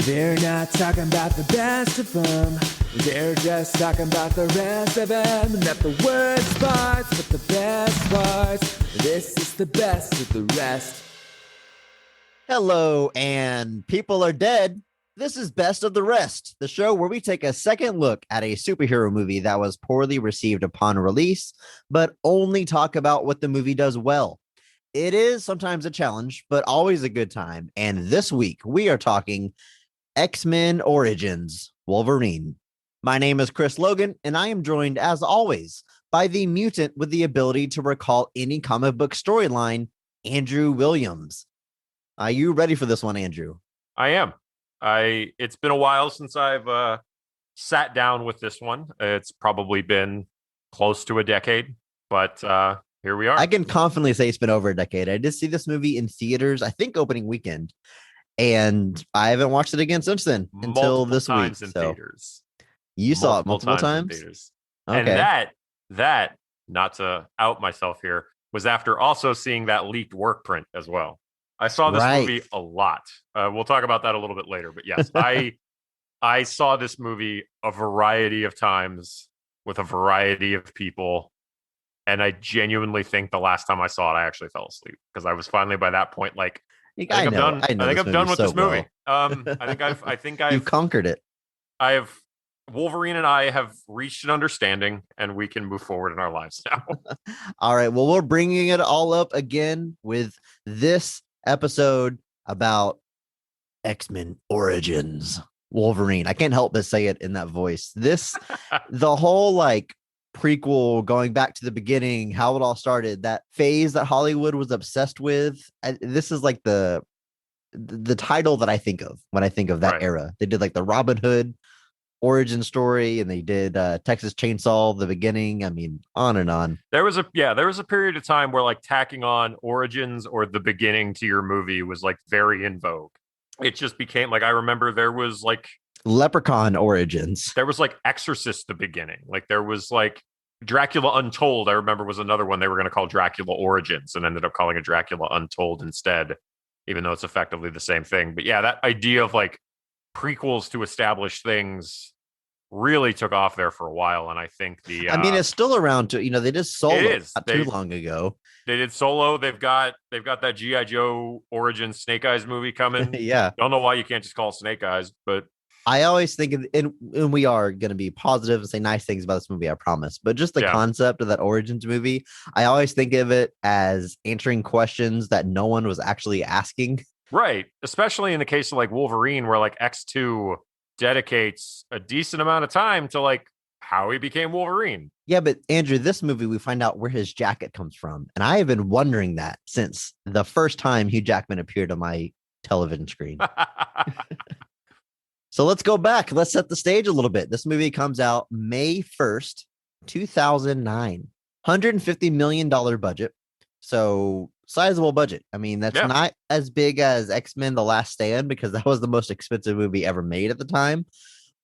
They're not talking about the best of them. They're just talking about the rest of them. Not the worst parts, but the best parts. This is the best of the rest. Hello, and people are dead. This is Best of the Rest, the show where we take a second look at a superhero movie that was poorly received upon release, but only talk about what the movie does well. It is sometimes a challenge, but always a good time. And this week, we are talking X-Men Origins Wolverine. My name is Chris Logan, and I am joined, as always, by the mutant with the ability to recall any comic book storyline, Andrew Williams. Are you ready for this one, Andrew? I am. It's been a while since I've sat down with this one. It's probably been close to a decade, but here we are. I can confidently say it's been over a decade. I did see this movie in theaters, I think opening weekend, and I haven't watched it again since then until this week. In theaters. You saw it multiple times? In theaters. Okay. And that, not to out myself here, was after also seeing that leaked work print as well. I saw this movie a lot. We'll talk about that a little bit later. But yes, I saw this movie a variety of times with a variety of people. And I genuinely think the last time I saw it, I actually fell asleep because I was finally by that point like, I think I'm done with this movie. I think I've you conquered it. Wolverine and I have reached an understanding, and we can move forward in our lives now. All right. Well, we're bringing it all up again with this episode about X-Men Origins Wolverine. I can't help but say it in that voice. The whole prequel going back to the beginning, how it all started, that phase that Hollywood was obsessed with. This is like the title that I think of when I think of that era. They did like the Robin Hood origin story, and they did Texas Chainsaw, the beginning. I mean, on and on. There was a period of time where tacking on origins or the beginning to your movie was very in vogue. It just became I remember there was Leprechaun Origins. There was Exorcist the beginning. There was Dracula Untold, I remember, was another one they were going to call Dracula Origins and ended up calling it Dracula Untold instead, even though it's effectively the same thing. But yeah, that idea of prequels to established things really took off there for a while. And I think it's still around to, they did Solo not too long ago. They did Solo. They've got that G.I. Joe Origin Snake Eyes movie coming. Yeah. Don't know why you can't just call it Snake Eyes, but I always think and we are going to be positive and say nice things about this movie, I promise. But just the concept of that Origins movie, I always think of it as answering questions that no one was actually asking. Right. Especially in the case of Wolverine, where X2 dedicates a decent amount of time to how he became Wolverine. Yeah, but Andrew, this movie, we find out where his jacket comes from. And I have been wondering that since the first time Hugh Jackman appeared on my television screen. So let's go back. Let's set the stage a little bit. This movie comes out May 1st, 2009. $150 million budget. So sizable budget. I mean, that's not as big as X-Men The Last Stand, because that was the most expensive movie ever made at the time,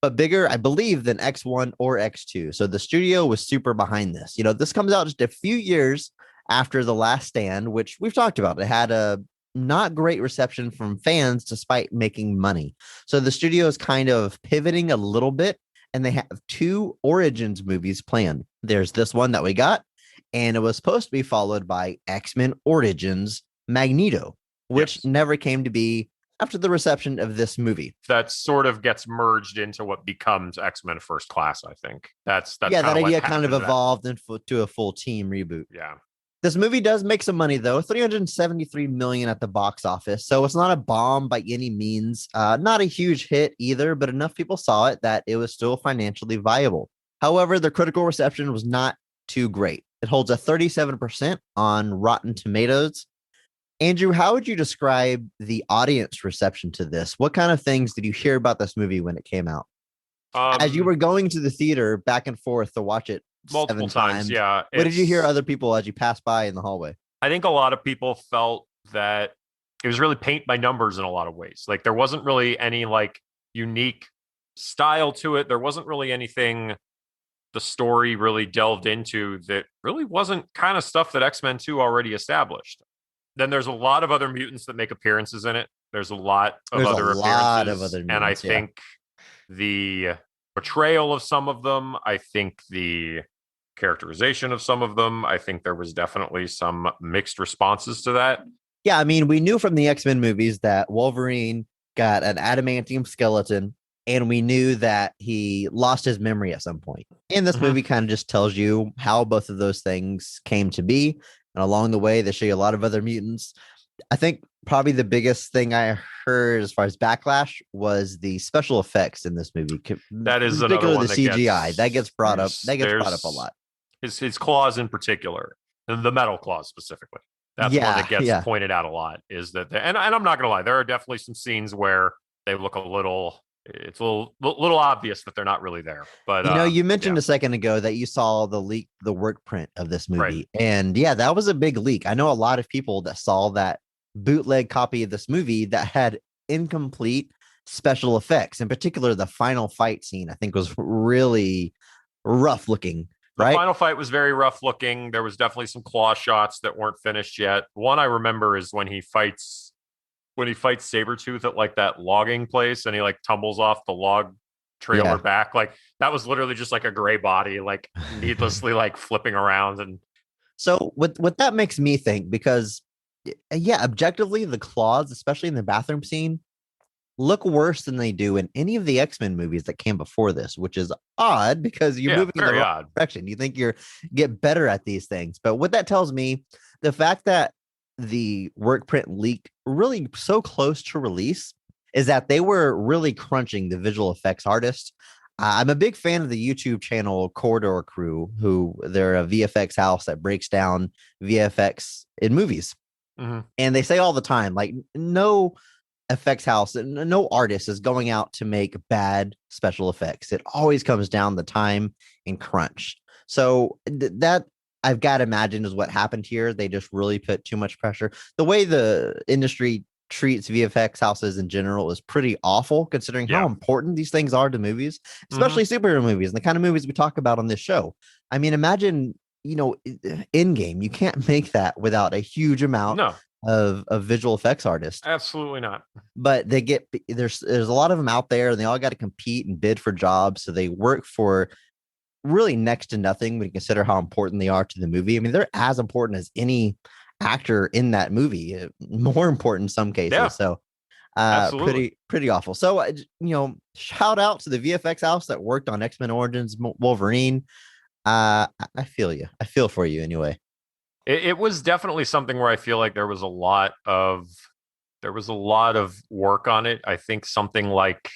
but bigger, I believe, than X1 or X2. So the studio was super behind this. This comes out just a few years after The Last Stand, which we've talked about. It had a not great reception from fans despite making money. So the studio is kind of pivoting a little bit, and they have two Origins movies planned. There's this one that we got, and it was supposed to be followed by X-Men Origins Magneto, which never came to be after the reception of this movie. That sort of gets merged into what becomes X-Men First Class, I think. That's that idea kind of evolved into a full team reboot. Yeah. This movie does make some money, though. $373 million at the box office. So it's not a bomb by any means. Not a huge hit either, but enough people saw it that it was still financially viable. However, the critical reception was not too great. It holds a 37% on Rotten Tomatoes. Andrew, how would you describe the audience reception to this? What kind of things did you hear about this movie when it came out? As you were going to the theater back and forth to watch it multiple times. Yeah. What did you hear other people as you passed by in the hallway? I think a lot of people felt that it was really paint by numbers in a lot of ways. There wasn't really any unique style to it. There wasn't really anything the story really delved into that really wasn't kind of stuff that X-Men 2 already established. Then there's a lot of other mutants that make appearances in it. There's a lot of There's other a lot of appearances, other and I mutants, yeah. think the portrayal of some of them, I think the characterization of some of them, I think there was definitely some mixed responses to that. Yeah, I mean, we knew from the X-Men movies that Wolverine got an adamantium skeleton, and we knew that he lost his memory at some point. And this movie kind of just tells you how both of those things came to be. And along the way, they show you a lot of other mutants. I think probably the biggest thing I heard as far as backlash was the special effects in this movie. That is another one. The CGI that gets brought up. That gets brought up a lot. His claws in particular, the metal claws specifically. That's one that gets pointed out a lot. Is that and I'm not gonna lie, there are definitely some scenes where they look a little. It's a little obvious that they're not really there. But you mentioned a second ago that you saw the work print of this movie, right. And yeah, that was a big leak. I know a lot of people that saw that bootleg copy of this movie that had incomplete special effects. In particular, the final fight scene I think was really rough looking. The final fight was very rough looking. There was definitely some claw shots that weren't finished yet. One I remember is when he fights Sabretooth at like that logging place and he like tumbles off the log trailer back. Like that was literally just like a gray body, like needlessly like flipping around. And so what that makes me think, because objectively the claws, especially in the bathroom scene, look worse than they do in any of the X-Men movies that came before this, which is odd because you're moving in the wrong direction. You think you're get better at these things. But what that tells me, the fact that the work print leaked really so close to release is that they were really crunching the visual effects artist. I'm a big fan of the YouTube channel Corridor Crew, who they're a VFX house that breaks down VFX in movies. And they say all the time, like, no effects house, no artist is going out to make bad special effects. It always comes down the time and crunch. So that I've got to imagine is what happened here. They just really put too much pressure. The way the industry treats VFX houses in general is pretty awful, considering how important these things are to movies, especially superhero movies and the kind of movies we talk about on this show. I mean, imagine, Endgame. You can't make that without a huge amount of visual effects artists. Absolutely not. But they get there's a lot of them out there, and they all got to compete and bid for jobs. So they work for really next to nothing when you consider how important they are to the movie. I mean, they're as important as any actor in that movie, more important in some cases. Yeah. So pretty awful. So shout out to the VFX house that worked on X-Men Origins Wolverine. I feel you. I feel for you anyway. It was definitely something where I feel like there was a lot of work on it. I think something like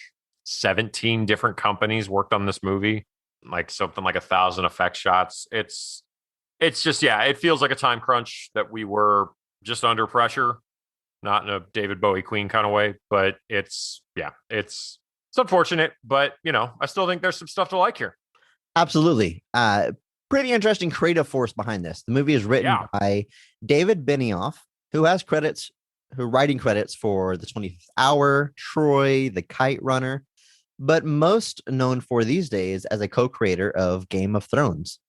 17 different companies worked on this movie, like something like 1,000 effect shots. It's just, it feels like a time crunch that we were just under pressure, not in a David Bowie Queen kind of way, but it's unfortunate, but I still think there's some stuff to like here. Absolutely. Pretty interesting creative force behind this. The movie is written by David Benioff, who has writing credits for The 20th Hour, Troy, The Kite Runner, but most known for these days as a co-creator of Game of Thrones.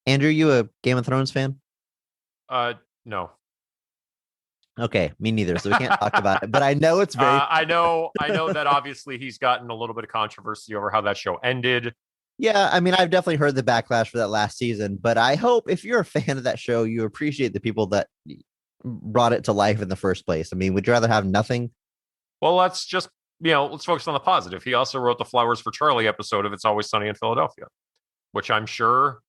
Andrew, you a Game of Thrones fan? No. Okay, me neither. So we can't talk about it, but I know it's very. I know that obviously he's gotten a little bit of controversy over how that show ended. Yeah, I mean, I've definitely heard the backlash for that last season, but I hope if you're a fan of that show, you appreciate the people that brought it to life in the first place. I mean, would you rather have nothing? Well, let's just, let's focus on the positive. He also wrote the Flowers for Charlie episode of It's Always Sunny in Philadelphia, which I'm sure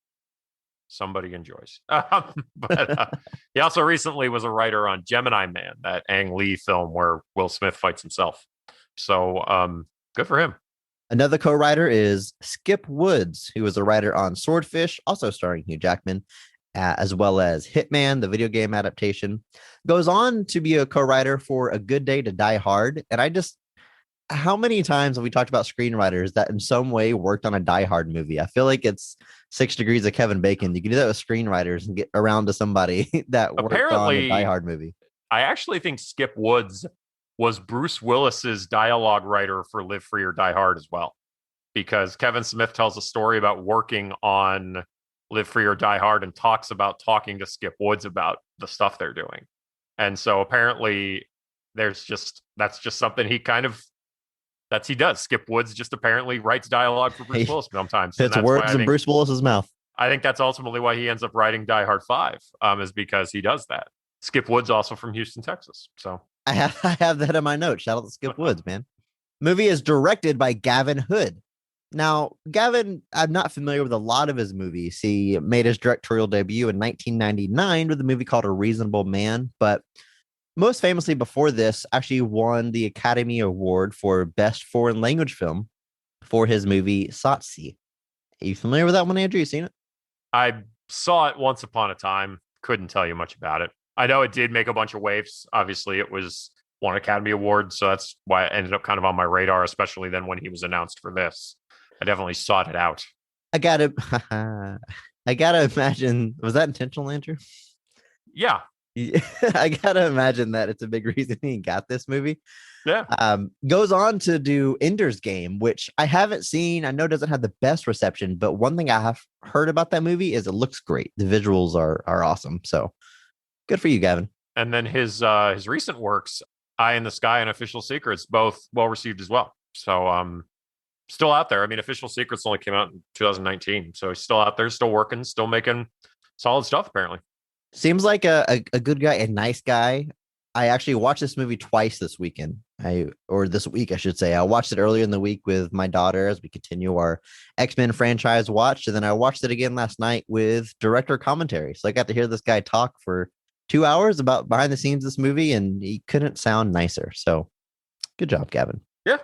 somebody enjoys. But he also recently was a writer on Gemini Man, that Ang Lee film where Will Smith fights himself. So good for him. Another co-writer is Skip Woods, who was a writer on Swordfish, also starring Hugh Jackman, as well as Hitman, the video game adaptation. Goes on to be a co-writer for A Good Day to Die Hard. And how many times have we talked about screenwriters that in some way worked on a Die Hard movie? I feel like it's 6 Degrees of Kevin Bacon. You can do that with screenwriters and get around to somebody that worked on a Die Hard movie. I actually think Skip Woods was Bruce Willis's dialogue writer for Live Free or Die Hard as well, because Kevin Smith tells a story about working on Live Free or Die Hard and talks about talking to Skip Woods about the stuff they're doing. And so apparently that's just something he does. Skip Woods just apparently writes dialogue for Bruce Willis sometimes. It's words in Bruce Willis's mouth. I think that's ultimately why he ends up writing Die Hard 5, is because he does that. Skip Woods also from Houston, Texas. So I have that in my notes. Shout out to Skip Woods, man. Movie is directed by Gavin Hood. Now, Gavin, I'm not familiar with a lot of his movies. He made his directorial debut in 1999 with a movie called A Reasonable Man, but most famously before this, actually won the Academy Award for Best Foreign Language Film for his movie Satsi. Are you familiar with that one, Andrew? You seen it? I saw it once upon a time. Couldn't tell you much about it. I know it did make a bunch of waves. Obviously, it won Academy Award, so that's why it ended up kind of on my radar, especially then when he was announced for this. I definitely sought it out. I gotta imagine. Was that intentional, Andrew? Yeah. I gotta imagine that it's a big reason he got this movie. Yeah. Goes on to do Ender's Game, which I haven't seen. I know doesn't have the best reception, but one thing I have heard about that movie is it looks great. The visuals are awesome. So good for you, Gavin. And then his recent works, Eye in the Sky and Official Secrets, both well received as well. So still out there. I mean, Official Secrets only came out in 2019, so he's still out there, still working, still making solid stuff. Apparently, seems like a good guy, a nice guy. I actually watched this movie twice this weekend. This week, I should say. I watched it earlier in the week with my daughter as we continue our X-Men franchise watch. And then I watched it again last night with director commentary. So I got to hear this guy talk for 2 hours about behind the scenes of this movie, and he couldn't sound nicer. So good job, Gavin. Yeah.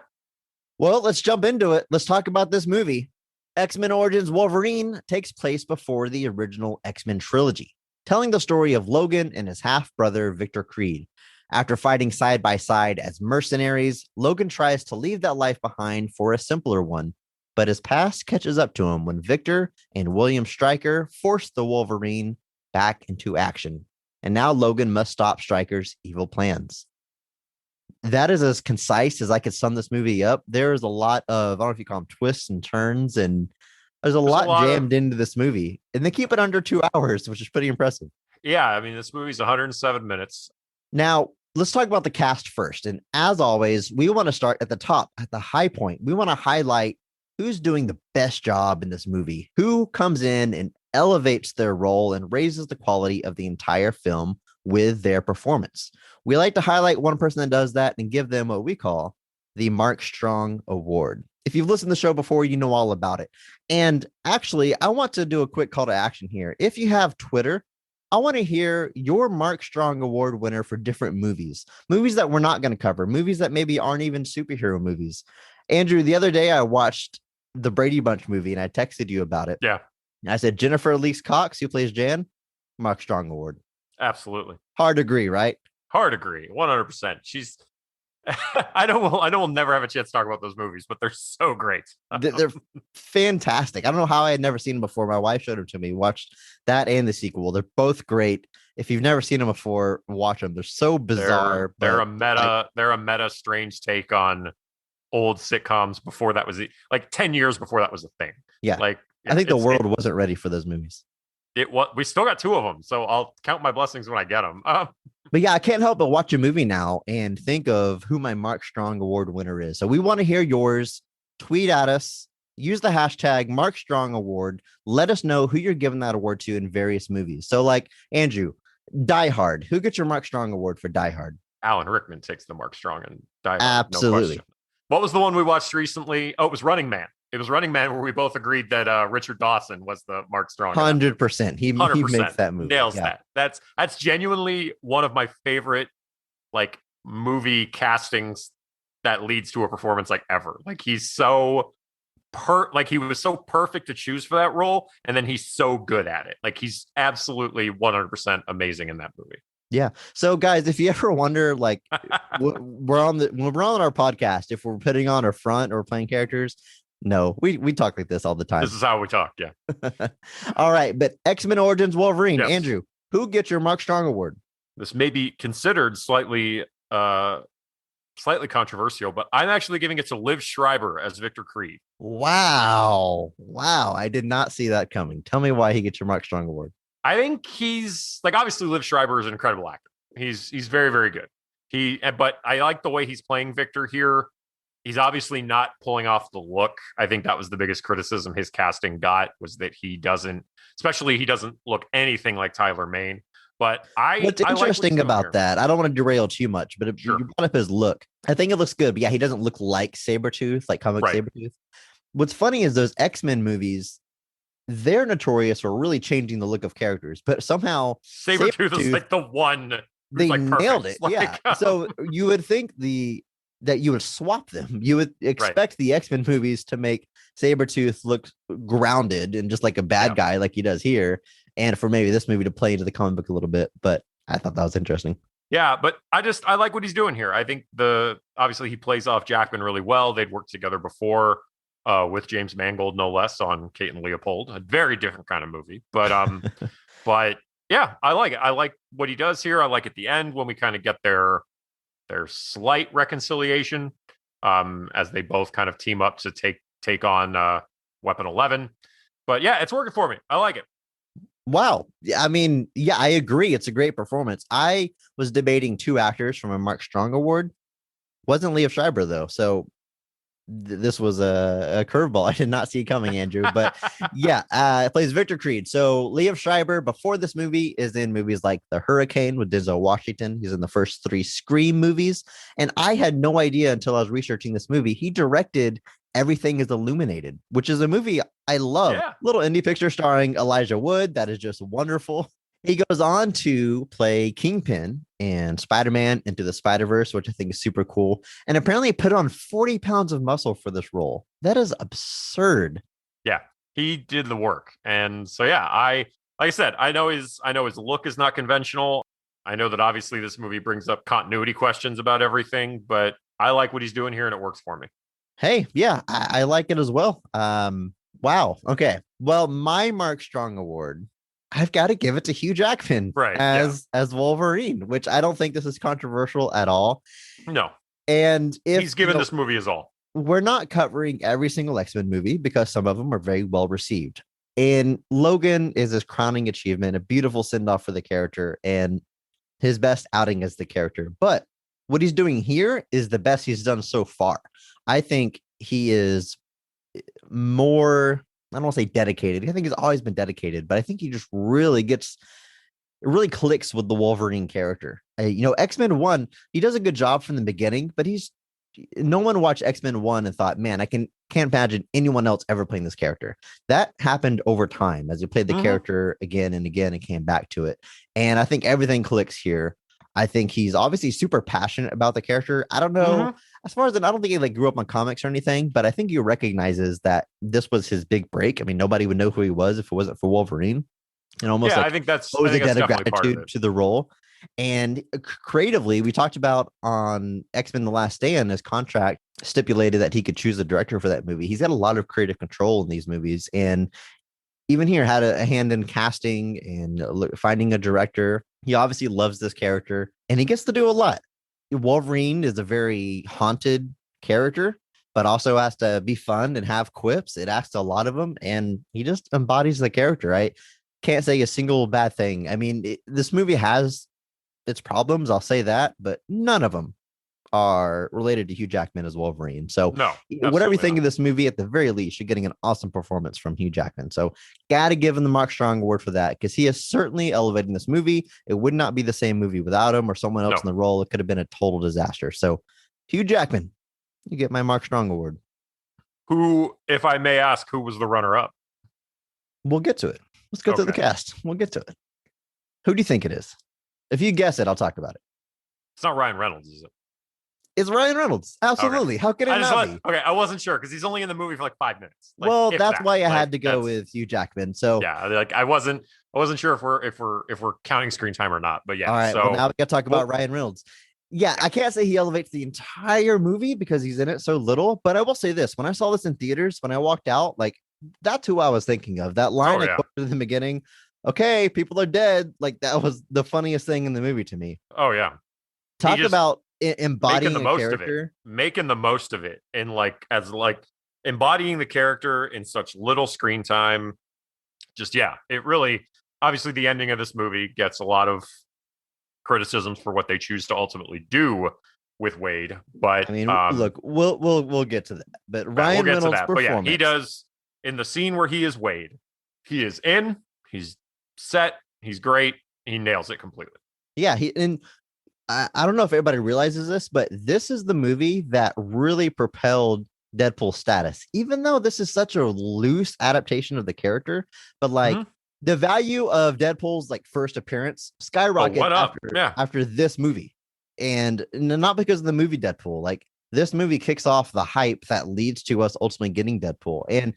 Well, let's jump into it. Let's talk about this movie. X-Men Origins Wolverine takes place before the original X-Men trilogy, telling the story of Logan and his half-brother, Victor Creed. After fighting side by side as mercenaries, Logan tries to leave that life behind for a simpler one, but his past catches up to him when Victor and William Stryker force the Wolverine back into action. And now Logan must stop Stryker's evil plans. That is as concise as I could sum this movie up. There's a lot of, I don't know if you call them twists and turns, and there's a lot jammed into this movie. And they keep it under 2 hours, which is pretty impressive. Yeah, I mean, this movie's 107 minutes. Now, let's talk about the cast first. And as always, we want to start at the top, at the high point. We want to highlight who's doing the best job in this movie, who comes in and elevates their role and raises the quality of the entire film with their performance. We like to highlight one person that does that and give them what we call the Mark Strong Award. If you've listened to the show before, you know all about it. And actually, I want to do a quick call to action here. If you have Twitter, I want to hear your Mark Strong Award winner for different movies that we're not going to cover, movies that maybe aren't even superhero movies. Andrew, the other day I watched the Brady Bunch movie and I texted you about it. Yeah. I said, Jennifer Elise Cox, who plays Jan, Mark Strong Award. Absolutely. Hard to agree, right? Hard agree. 100%. She's, I know we'll never have a chance to talk about those movies, but they're so great. They're fantastic. I don't know how I had never seen them before. My wife showed them to me. Watched that and the sequel. They're both great. If you've never seen them before, watch them. They're so bizarre. They're a meta strange take on old sitcoms before that was like 10 years before that was a thing. Yeah. Like I think the world wasn't ready for those movies. We still got 2 of them, so I'll count my blessings when I get them. But yeah, I can't help but watch a movie now and think of who my Mark Strong Award winner is. So we want to hear yours. Tweet at us. Use the hashtag Mark Strong Award. Let us know who you're giving that award to in various movies. So like Andrew, Die Hard. Who gets your Mark Strong Award for Die Hard? Alan Rickman takes the Mark Strong and Die Hard. Absolutely. No question. What was the one we watched recently? Oh, it was Running Man. It was Running Man where we both agreed that Richard Dawson was the Mark Strong. 100%. He makes that movie. Nails that. That's genuinely one of my favorite like movie castings that leads to a performance like ever. Like he's so he was so perfect to choose for that role, and then he's so good at it. Like he's absolutely 100% amazing in that movie. Yeah. So guys, if you ever wonder, like when we're on our podcast, if we're putting on a front or playing characters, no, we talk like this all the time. This is how we talk. Yeah. All right. But X-Men Origins Wolverine, yes. Andrew, who gets your Mark Strong Award? This may be considered slightly controversial, but I'm actually giving it to Liev Schreiber as Victor Creed. Wow. I did not see that coming. Tell me why he gets your Mark Strong Award. I think he's like, obviously Liev Schreiber is an incredible actor. He's very, very good. But I like the way he's playing Victor here. He's obviously not pulling off the look. I think that was the biggest criticism his casting got, was that he doesn't look anything like Tyler Mane. But what's interesting about that, I don't want to derail too much, but you brought up his look. I think it looks good, but yeah, he doesn't look like Sabretooth, like comic Sabretooth. What's funny is those X-Men movies, they're notorious for really changing the look of characters, but somehow Sabretooth is like the one they like nailed it. Yeah. So you would think that you would swap them. You would expect the X-Men movies to make Sabretooth look grounded and just like a bad guy like he does here. And for maybe this movie to play into the comic book a little bit. But I thought that was interesting. Yeah, but I like what he's doing here. I think obviously he plays off Jackman really well. They'd worked together before with James Mangold, no less, on Kate and Leopold. A very different kind of movie. But but yeah, I like it. I like what he does here. I like at the end when we kind of get their slight reconciliation as they both kind of team up to take on Weapon 11. But yeah, it's working for me. I like it. Wow. I mean, yeah, I agree. It's a great performance. I was debating two actors from a Mark Strong Award. Wasn't Liev Schreiber, though. So this was a curveball I did not see coming, Andrew. But yeah, it plays Victor Creed. So Liev Schreiber, before this movie, is in movies like The Hurricane with Denzel Washington. He's in the first 3 Scream movies. And I had no idea until I was researching this movie. He directed Everything is Illuminated, which is a movie I love. Yeah. Little indie picture starring Elijah Wood. That is just wonderful. He goes on to play Kingpin and Spider-Man Into the Spider-Verse, which I think is super cool. And apparently put on 40 pounds of muscle for this role. That is absurd. Yeah, he did the work. And so, yeah, like I said, I know his look is not conventional. I know that obviously this movie brings up continuity questions about everything, but I like what he's doing here and it works for me. Hey, yeah, I like it as well. Wow. Okay. Well, my Mark Strong Award, I've got to give it to Hugh Jackman as Wolverine, which I don't think this is controversial at all. No. And if he's given this movie his all. We're not covering every single X-Men movie because some of them are very well received. And Logan is his crowning achievement, a beautiful send-off for the character and his best outing as the character. But what he's doing here is the best he's done so far. I think he is more, I don't want to say dedicated. I think he's always been dedicated, but I think he just really clicks with the Wolverine character. X-Men 1, he does a good job from the beginning, but no one watched X-Men 1 and thought, man, I can't imagine anyone else ever playing this character. That happened over time as he played the character again and again and came back to it. And I think everything clicks here. I think he's obviously super passionate about the character. I don't know. As far as I don't think he grew up on comics or anything, but I think he recognizes that this was his big break. I mean, nobody would know who he was if it wasn't for Wolverine. And almost I think that's a debt of gratitude to the role. And creatively, we talked about on X-Men: The Last Stand, his contract stipulated that he could choose the director for that movie. He's got a lot of creative control in these movies, and even here had a hand in casting and finding a director. He obviously loves this character, and he gets to do a lot. Wolverine is a very haunted character, but also has to be fun and have quips. It asks a lot of him, and he just embodies the character. I can't say a single bad thing. I mean, this movie has its problems, I'll say that, but none of them are related to Hugh Jackman as Wolverine. So whatever you think of this movie, at the very least, you're getting an awesome performance from Hugh Jackman. So got to give him the Mark Strong Award for that, because he is certainly elevating this movie. It would not be the same movie without him or someone else in the role. It could have been a total disaster. So Hugh Jackman, you get my Mark Strong Award. Who, if I may ask, who was the runner-up? We'll get to it. Let's go through the cast. We'll get to it. Who do you think it is? If you guess it, I'll talk about it. It's not Ryan Reynolds, is it? It's Ryan Reynolds. Absolutely. Okay. How could it not be? Okay, I wasn't sure because he's only in the movie for like 5 minutes. Well, that's why I had to go with Hugh Jackman. So yeah, I wasn't sure if we're counting screen time or not. But yeah. All right. So well, now we got to talk about Ryan Reynolds. Yeah, I can't say he elevates the entire movie because he's in it so little. But I will say this: when I saw this in theaters, when I walked out, that's who I was thinking of. That line I quoted in the beginning. Okay, people are dead. That was the funniest thing in the movie to me. Oh yeah. Talk about embodying the character, making the most of it, and embodying the character in such little screen time. Just it really, obviously the ending of this movie gets a lot of criticisms for what they choose to ultimately do with Wade. But I mean, look, we'll get to that. But Ryan Reynolds' performance. But yeah, he does in the scene where he is Wade. He is in. He's set. He's great. He nails it completely. Yeah, I don't know if everybody realizes this, but this is the movie that really propelled Deadpool's status. Even though this is such a loose adaptation of the character, but like the value of Deadpool's like first appearance skyrocketed after this movie. And not because of the movie Deadpool. Like this movie kicks off the hype that leads to us ultimately getting Deadpool. And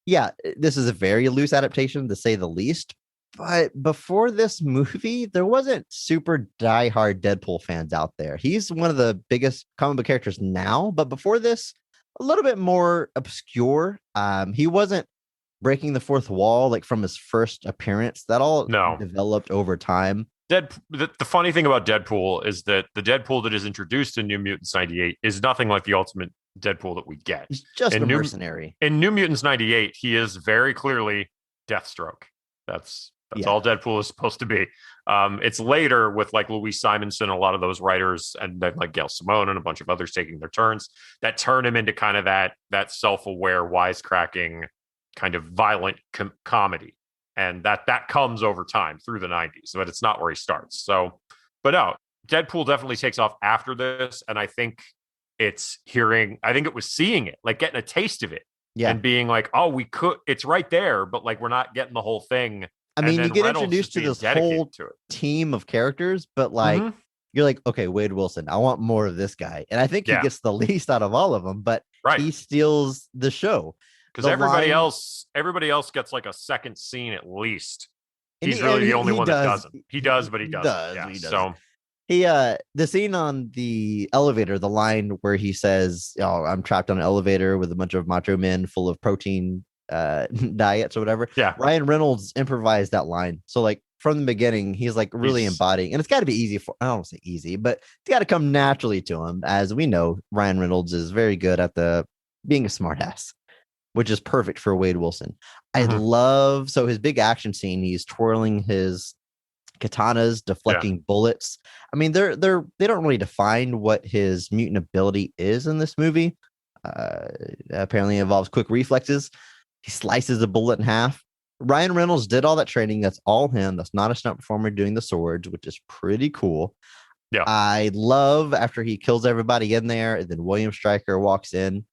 yeah, this is a very loose adaptation to say the least. But before this movie, there wasn't super diehard Deadpool fans out there. He's one of the biggest comic book characters now, but before this, a little bit more obscure. He wasn't breaking the fourth wall like from his first appearance. That all developed over time. The funny thing about Deadpool is that the Deadpool that is introduced in New Mutants 98 is nothing like the ultimate Deadpool that we get. He's just a mercenary. In New Mutants 98, he is very clearly Deathstroke. That's all Deadpool is supposed to be. It's later with like Louise Simonson, a lot of those writers, and then like Gail Simone and a bunch of others taking their turns that turn him into kind of that self-aware, wisecracking, kind of violent comedy. And that comes over time through the 90s, but it's not where he starts. So, but no, Deadpool definitely takes off after this. And I think it was seeing it, like getting a taste of it and being like, oh, it's right there, but like, we're not getting the whole thing. I mean, you get introduced to this whole team of characters, but like, you're like, okay, Wade Wilson, I want more of this guy. And I think he gets the least out of all of them, but he steals the show. Because everybody else gets like a second scene at least. He's really the only one that doesn't. He does, but he doesn't. He does. So the scene on the elevator, the line where he says, "Oh, I'm trapped on an elevator with a bunch of macho men full of protein diets or whatever." Yeah, Ryan Reynolds improvised that line. So like from the beginning, he's like really embodying, and it's got to be easy I don't say easy, but it's got to come naturally to him. As we know, Ryan Reynolds is very good at being a smartass, which is perfect for Wade Wilson. I love, so his big action scene, he's twirling his katanas, deflecting bullets. I mean, they don't really define what his mutant ability is in this movie. Apparently it involves quick reflexes. He slices a bullet in half. Ryan Reynolds did all that training. That's all him. That's not a stunt performer doing the swords, which is pretty cool. Yeah. I love after he kills everybody in there, and then William Stryker walks in.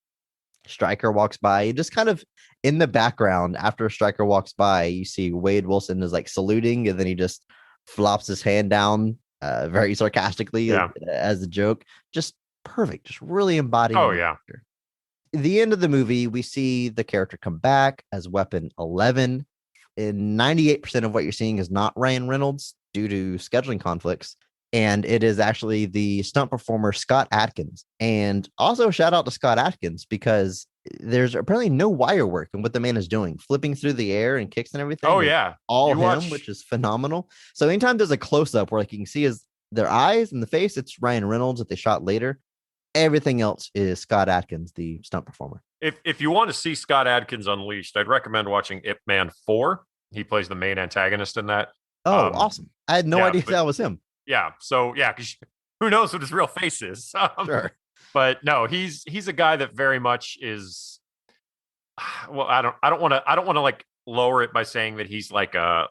Stryker walks by, just kind of in the background. After Stryker walks by, you see Wade Wilson is like saluting, and then he just flops his hand down very sarcastically as a joke. Just perfect, just really embodying. Oh yeah. The end of the movie, we see the character come back as Weapon 11. And 98% of what you're seeing is not Ryan Reynolds due to scheduling conflicts. And it is actually the stunt performer, Scott Adkins. And also shout out to Scott Adkins, because there's apparently no wire work in what the man is doing, flipping through the air and kicks and everything. Oh, yeah. All him, which is phenomenal. So anytime there's a close up where like you can see their eyes and the face, it's Ryan Reynolds that they shot later. Everything else is Scott Adkins, the stunt performer. If you want to see Scott Adkins unleashed, I'd recommend watching Ip Man 4. He plays the main antagonist in that. Oh, awesome. I had no idea that was him. Yeah. So yeah, because who knows what his real face is? Sure. But no, he's a guy that very much is. Well, I don't want to like lower it by saying that he's like a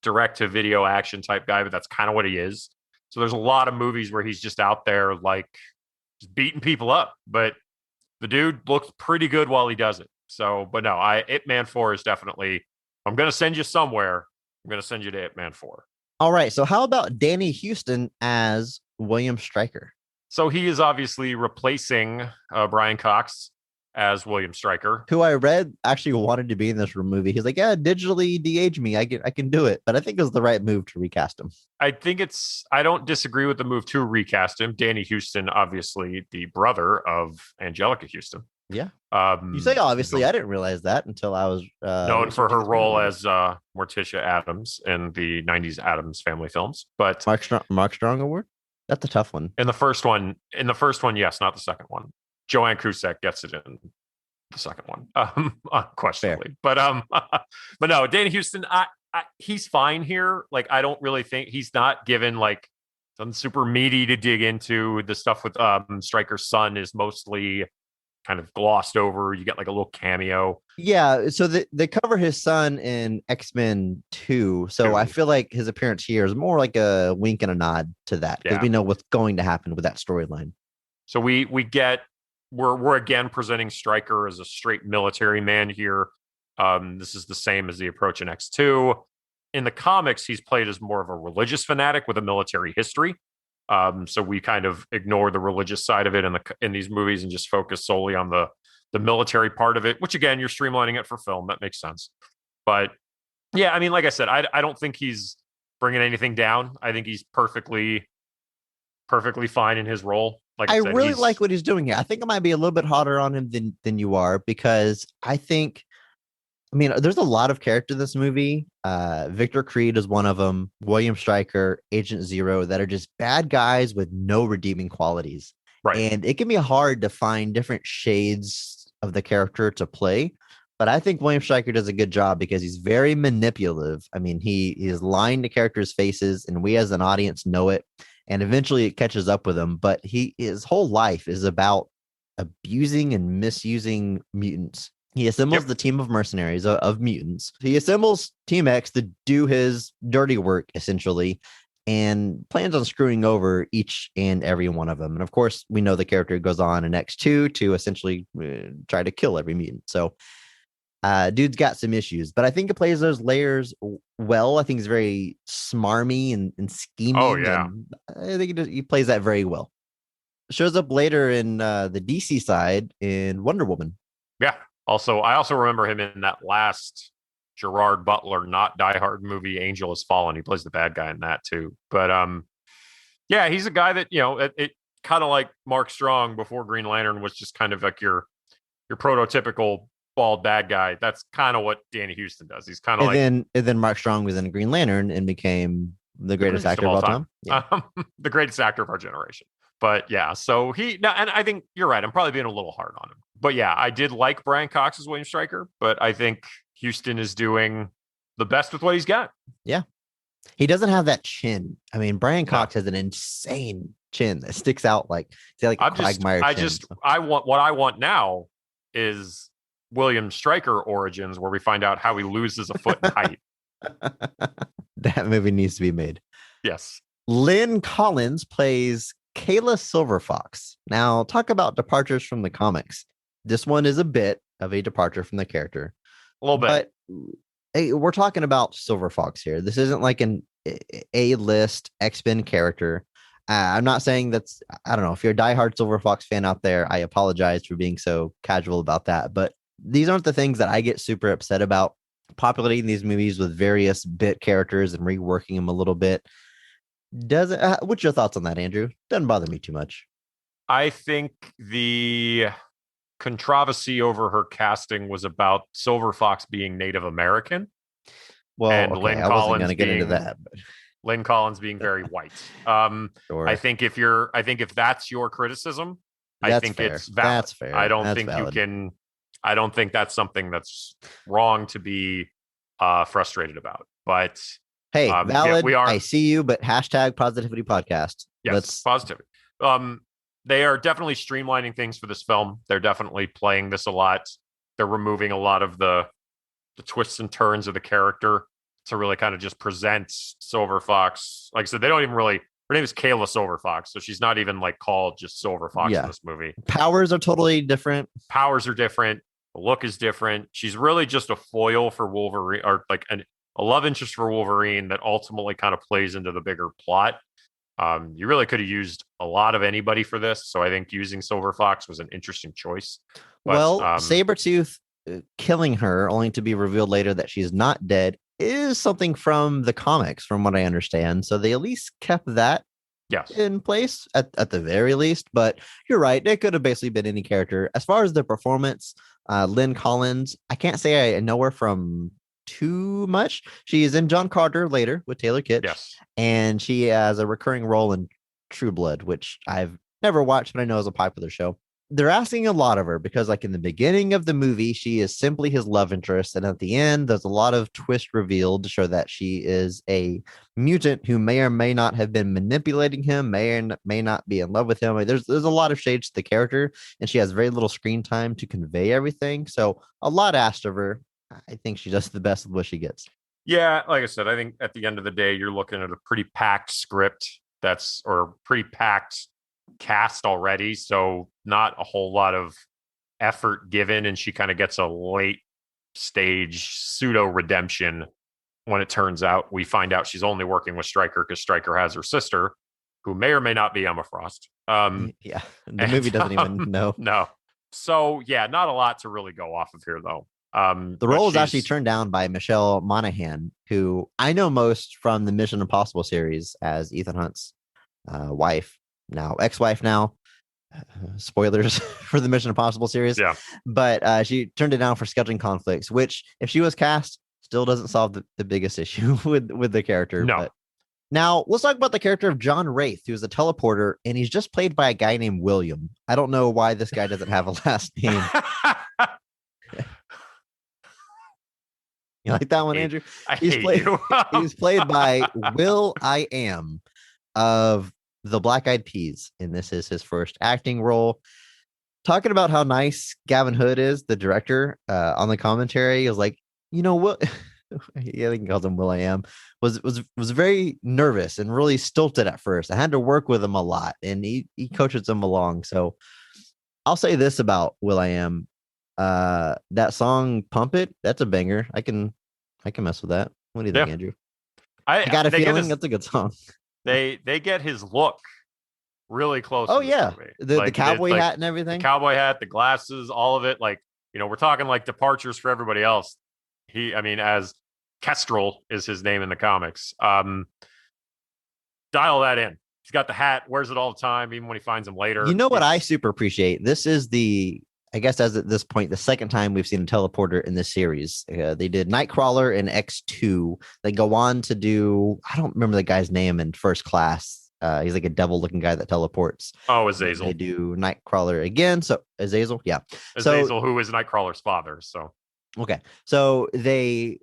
direct to video action type guy, but that's kind of what he is. So there's a lot of movies where he's just out there like just beating people up, but the dude looks pretty good while he does it. So, but no, Ip Man 4 is definitely. I'm gonna send you somewhere. I'm gonna send you to Ip Man 4. All right. So how about Danny Huston as William Stryker? So he is obviously replacing Brian Cox as William Stryker, who I read actually wanted to be in this movie. He's like, yeah, digitally de-age me. I can do it. But I think it was the right move to recast him. I don't disagree with the move to recast him. Danny Huston, obviously the brother of Angelica Huston. Yeah. You say obviously, I didn't realize that until I was known for her role as Morticia Addams in the 90s Addams Family films. But Mark Strong Award? That's a tough one. In the first one, yes, not the second one. Joanne Cusack gets it in the second one, questionably. But no, Danny Huston. he's fine here. Like, I don't really think he's not given like something super meaty to dig into. The stuff with Stryker's son is mostly kind of glossed over. You get like a little cameo. Yeah, so they cover his son in X-Men 2. So I feel like his appearance here is more like a wink and a nod to that, because we know what's going to happen with that storyline. So we're again presenting Stryker as a straight military man here. This is the same as the approach in X2. In the comics, he's played as more of a religious fanatic with a military history. So we kind of ignore the religious side of it in these movies and just focus solely on the military part of it, which again, you're streamlining it for film. That makes sense. But yeah, I mean, like I said, I don't think he's bringing anything down. I think he's perfectly fine in his role. Like I said, really like what he's doing here. I think I might be a little bit harder on him than you are, because I mean, there's a lot of characters in this movie. Victor Creed is one of them. William Stryker, Agent Zero, that are just bad guys with no redeeming qualities. Right. And it can be hard to find different shades of the character to play. But I think William Stryker does a good job because he's very manipulative. I mean, he is lying to characters' faces, and we as an audience know it. And eventually it catches up with him. But his whole life is about abusing and misusing mutants. He assembles the team of mercenaries of mutants. He assembles Team X to do his dirty work, essentially, and plans on screwing over each and every one of them. And of course, we know the character goes on in X2 to essentially try to kill every mutant. So dude's got some issues, but I think it plays those layers well. I think he's very smarmy and scheming. Oh, yeah. And I think he plays that very well. Shows up later in the DC side in Wonder Woman. Yeah. I also remember him in that last Gerard Butler, not Die Hard movie, Angel Has Fallen. He plays the bad guy in that too. But yeah, he's a guy that, it kind of like Mark Strong before Green Lantern was just kind of like your prototypical bald bad guy. That's kind of what Danny Huston does. He's kind of and then Mark Strong was in Green Lantern and became the greatest actor of all time. Yeah. The greatest actor of our generation. But yeah, so and I think you're right. I'm probably being a little hard on him. But yeah, I did like Brian Cox as William Stryker, but I think Huston is doing the best with what he's got. Yeah. He doesn't have that chin. I mean, Brian Cox has an insane chin that sticks out like a Quagmire chin. What I want now is William Stryker origins, where we find out how he loses a foot in height. That movie needs to be made. Yes. Lynn Collins plays Kayla Silverfox. Now, talk about departures from the comics. This one is a bit of a departure from the character. A little bit. But hey, we're talking about Silverfox here. This isn't like an A-list X-Men character. I'm not saying that's, I don't know, if you're a diehard Silverfox fan out there, I apologize for being so casual about that. But these aren't the things that I get super upset about. Populating these movies with various bit characters and reworking them a little bit. What's your thoughts on that, Andrew? Doesn't bother me too much. I think the controversy over her casting was about Silverfox being Native American. Well, and okay, I wasn't going to get into that. But... Lynn Collins being very white. Sure. I think if that's your criticism, I think fair. It's valid. That's fair. I don't think valid. You can. I don't think that's something that's wrong to be frustrated about. But hey, valid. We are. I see you, but hashtag positivity podcast. Yes, positivity. They are definitely streamlining things for this film. They're definitely playing this a lot. They're removing a lot of the twists and turns of the character to really kind of just present Silverfox. Like I said, they don't even really. Her name is Kayla Silverfox, so she's not even like called just Silverfox in this movie. Powers are totally different. Powers are different. The look is different. She's really just a foil for Wolverine, or like a love interest for Wolverine that ultimately kind of plays into the bigger plot. You really could have used a lot of anybody for this, so I think using Silverfox was an interesting choice. But, Sabretooth killing her, only to be revealed later that she's not dead, is something from the comics, from what I understand. So they at least kept that in place at the very least. But you're right. It could have basically been any character. As far as the performance, Lynn Collins, I can't say I know her from too much. She is in John Carter later with Taylor Kitsch. Yes. And she has a recurring role in True Blood, which I've never watched, but I know is a popular show. they're asking a lot of her because, like, in the beginning of the movie, she is simply his love interest, and at the end, there's a lot of twist revealed to show that she is a mutant who may or may not have been manipulating him, may or may not be in love with him. Like, there's a lot of shades to the character, and she has very little screen time to convey everything. So a lot asked of her. I think she does the best with what she gets. Yeah, like I said, I think at the end of the day, you're looking at a pretty packed script or pretty packed cast already. So not a whole lot of effort given. And she kind of gets a late stage pseudo redemption when it turns out we find out she's only working with Stryker because Stryker has her sister, who may or may not be Emma Frost. Yeah, the movie doesn't even know. No. So, yeah, not a lot to really go off of here, though. The role was actually turned down by Michelle Monaghan, who I know most from the Mission Impossible series as Ethan Hunt's ex-wife now. Spoilers for the Mission Impossible series. Yeah. But she turned it down for scheduling conflicts, which, if she was cast, still doesn't solve the biggest issue with the character. No. But now, let's talk about the character of John Wraith, who's a teleporter, and he's just played by a guy named William. I don't know why this guy doesn't have a last name. You like that one, Andrew? He's played by Will I Am of the Black Eyed Peas, and this is his first acting role. Talking about how nice Gavin Hood is, the director, on the commentary, he was like, you know what? I think he calls him Will I Am. Was very nervous and really stilted at first. I had to work with him a lot, and he coaches him along. So I'll say this about Will I Am. That song "Pump It," that's a banger. I can mess with that. What do you think, Andrew? I got a feeling that's a good song. They get his look really close. Oh yeah, the cowboy hat and everything. The cowboy hat, the glasses, all of it. Like, we're talking like departures for everybody else. As Kestrel is his name in the comics. Dial that in. He's got the hat, wears it all the time, even when he finds him later. You know what I super appreciate? This is I guess as at this point, the second time we've seen a teleporter in this series. They did Nightcrawler in X2. They go on to do, I don't remember the guy's name in First Class. He's like a devil-looking guy that teleports. Oh, Azazel. They do Nightcrawler again. So Azazel, yeah. Azazel, who is Nightcrawler's father. So okay, so they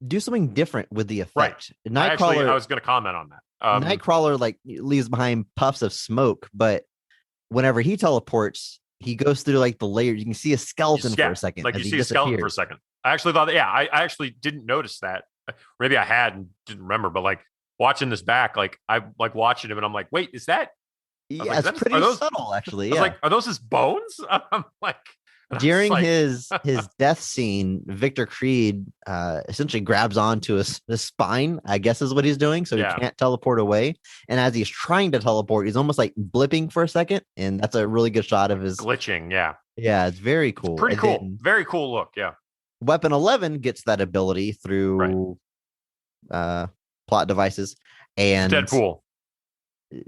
do something different with the effect. Right. Nightcrawler. I was going to comment on that. Nightcrawler leaves behind puffs of smoke, but whenever he teleports, he goes through the layer. You can see a skeleton for a second. Like you see a skeleton for a second. I actually thought that, I actually didn't notice that. Maybe I had and didn't remember, but watching this back, I watching him and I'm like, wait, is that? Yeah, it's pretty subtle, actually. Yeah. I was like, are those his bones? I'm like, during his death scene, Victor Creed essentially grabs onto his spine, I guess is what he's doing. So he can't teleport away. And as he's trying to teleport, he's almost blipping for a second. And that's a really good shot of his glitching. Yeah. Yeah, it's very cool. Pretty cool. Very cool look. Yeah. Weapon 11 gets that ability through plot devices and Deadpool. Through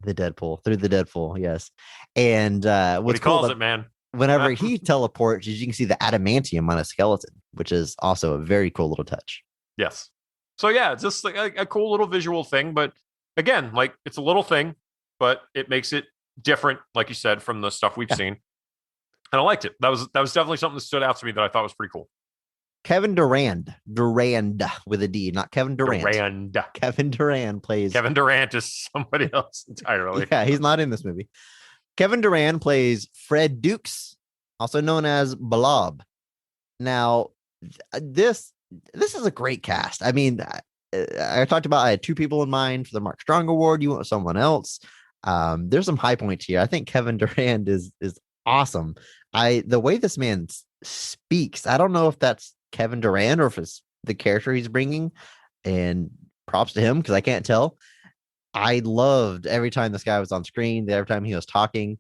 the Deadpool. Yes. And what he calls it, man. Whenever he teleports, you can see the adamantium on a skeleton, which is also a very cool little touch. Yes. So yeah, it's just a cool little visual thing. But again, it's a little thing, but it makes it different, like you said, from the stuff we've seen. And I liked it. That was definitely something that stood out to me that I thought was pretty cool. Kevin Durand with a D, not Kevin Durant. Kevin Durand plays. Kevin Durant is somebody else entirely. Yeah, he's not in this movie. Kevin Durand plays Fred Dukes, also known as Blob. Now, this is a great cast. I mean, I talked about I had two people in mind for the Mark Strong Award. You want someone else? There's some high points here. I think Kevin Durand is awesome. The way this man speaks, I don't know if that's Kevin Durand or if it's the character he's bringing. And props to him because I can't tell. I loved every time this guy was on screen, every time he was talking.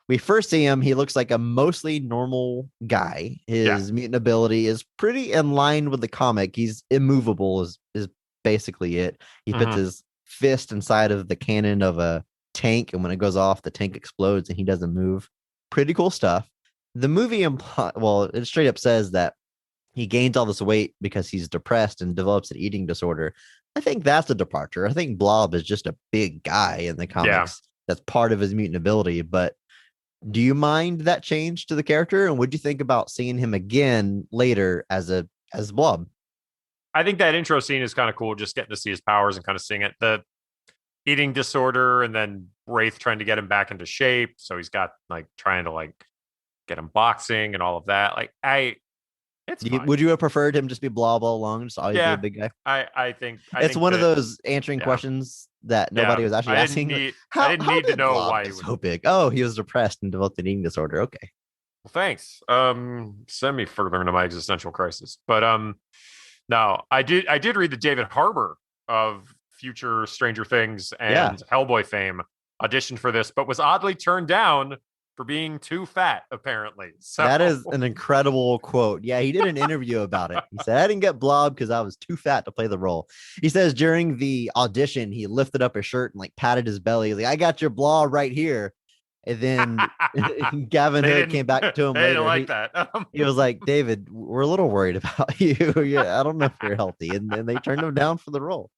We first see him, he looks like a mostly normal guy. His mutant ability is pretty in line with the comic. He's immovable is basically it. He puts his fist inside of the cannon of a tank, and when it goes off, the tank explodes and he doesn't move. Pretty cool stuff. The movie, it straight up says that he gains all this weight because he's depressed and develops an eating disorder. I think that's a departure. I think Blob is just a big guy in the comics. That's part of his mutant ability. But Do you mind that change to the character? And would you think about seeing him again later as Blob? I think that intro scene is kind of cool, just getting to see his powers and kind of seeing it. The eating disorder and then Wraith trying to get him back into shape. So he's got like trying to like get him boxing and all of that. Like Would you have preferred him just be Blob all along, just always be a big guy? I think it's one of those answering questions that nobody was actually asking. I didn't need to know Blob why he was so big. Oh, he was depressed and developed an eating disorder. Okay. Well, thanks. Send me further into my existential crisis. But no, I did read the David Harbour of future Stranger Things and Hellboy fame auditioned for this, but was oddly turned down for being too fat, apparently. So that is an incredible quote. Yeah, he did an interview about it. He said, I didn't get Blob because I was too fat to play the role. He says during the audition, he lifted up his shirt and like patted his belly. He's like, I got your Blob right here. And then Gavin Hood came back to him later. He was like, David, we're a little worried about you. I don't know if you're healthy. And then they turned him down for the role.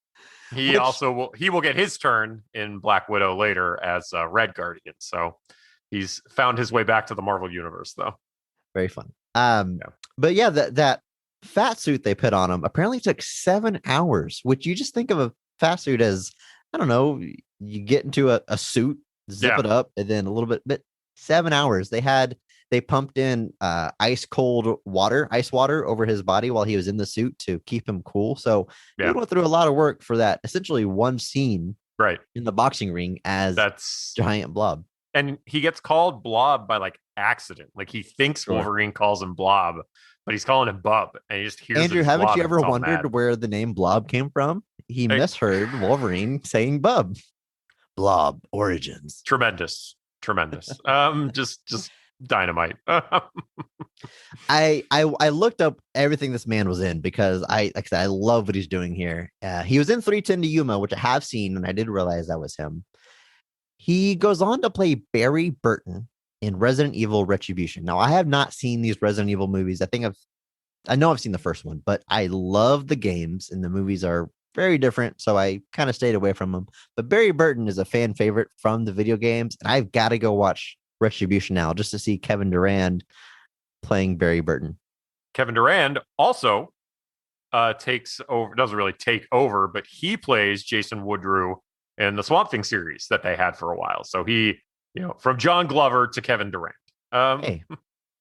He will get his turn in Black Widow later as Red Guardian. So he's found his way back to the Marvel universe, though. Very fun. But yeah, that fat suit they put on him apparently took 7 hours, which you just think of a fat suit as, I don't know, you get into a suit, zip it up, and then a little bit, but 7 hours. They pumped in ice water over his body while he was in the suit to keep him cool. So he went through a lot of work for that. Essentially one scene in the boxing ring as that's giant Blob. And he gets called Blob by like accident. Like he thinks Wolverine calls him Blob, but he's calling him Bub. And he just hears Andrew, haven't you ever wondered where the name Blob came from? He misheard Wolverine saying Bub. Blob origins. Tremendous. Just dynamite. I looked up everything this man was in because like I said, I love what he's doing here. He was in 3:10 to Yuma, which I have seen, and I did realize that was him. He goes on to play Barry Burton in Resident Evil Retribution. Now, I have not seen these Resident Evil movies. I know I've seen the first one, but I love the games, and the movies are very different, so I kind of stayed away from them. But Barry Burton is a fan favorite from the video games, and I've got to go watch Retribution now just to see Kevin Durand playing Barry Burton. Kevin Durand also takes over, doesn't really take over, but he plays Jason Woodrue in the Swamp Thing series that they had for a while. So he, from John Glover to Kevin Durand. Hey,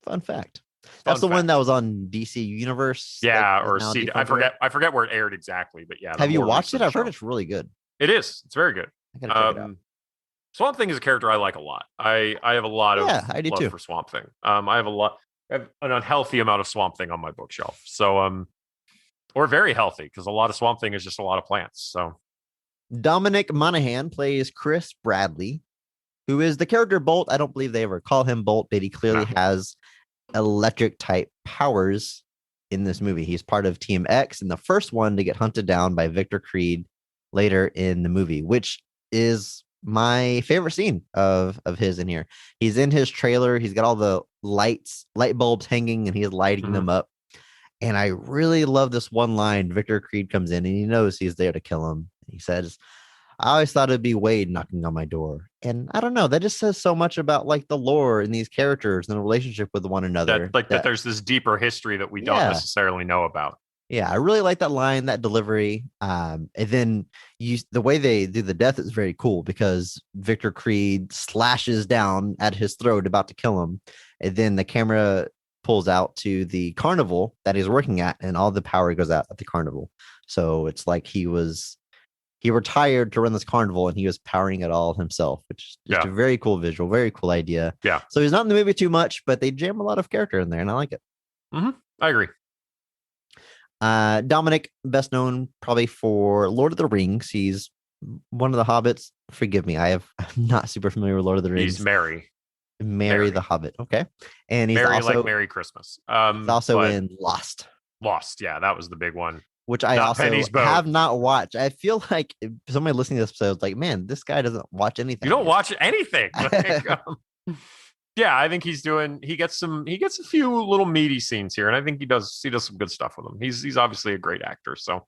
fun fact. That's the one that was on DC Universe. Yeah, or C. I forget where it aired exactly, but yeah. Have you watched it? I've heard it's really good. It is. It's very good. I gotta check it out. Swamp Thing is a character I like a lot. I have a lot of I do love too. for Swamp Thing. I have an unhealthy amount of Swamp Thing on my bookshelf. So or very healthy, because a lot of Swamp Thing is just a lot of plants. So Dominic Monaghan plays Chris Bradley, who is the character Bolt. I don't believe they ever call him Bolt, but he clearly has electric type powers in this movie. He's part of Team X and the first one to get hunted down by Victor Creed later in the movie, which is my favorite scene of his in here. He's in his trailer. He's got all the light bulbs hanging and he's lighting them up. And I really love this one line. Victor Creed comes in and he knows he's there to kill him. He says, I always thought it'd be Wade knocking on my door. And I don't know, that just says so much about like the lore and these characters and the relationship with one another. That there's this deeper history that we don't necessarily know about. Yeah, I really like that line, that delivery. And then the way they do the death is very cool because Victor Creed slashes down at his throat about to kill him. And then the camera pulls out to the carnival that he's working at and all the power goes out at the carnival. So it's like he retired to run this carnival and he was powering it all himself, which is just a very cool visual, very cool idea. Yeah. So he's not in the movie too much, but they jam a lot of character in there and I like it. I agree. Dominic, best known probably for Lord of the Rings. He's one of the hobbits. Forgive me. I'm not super familiar with Lord of the Rings. He's Merry the Hobbit. Okay. And he's Merry, also like Merry Christmas. He's also in Lost. Yeah, that was the big one. Which I also have not watched. I feel like somebody listening to this episode is like, man, this guy doesn't watch anything. You don't watch anything. Yeah, I think he gets a few little meaty scenes here, and I think he does some good stuff with them. He's obviously a great actor. So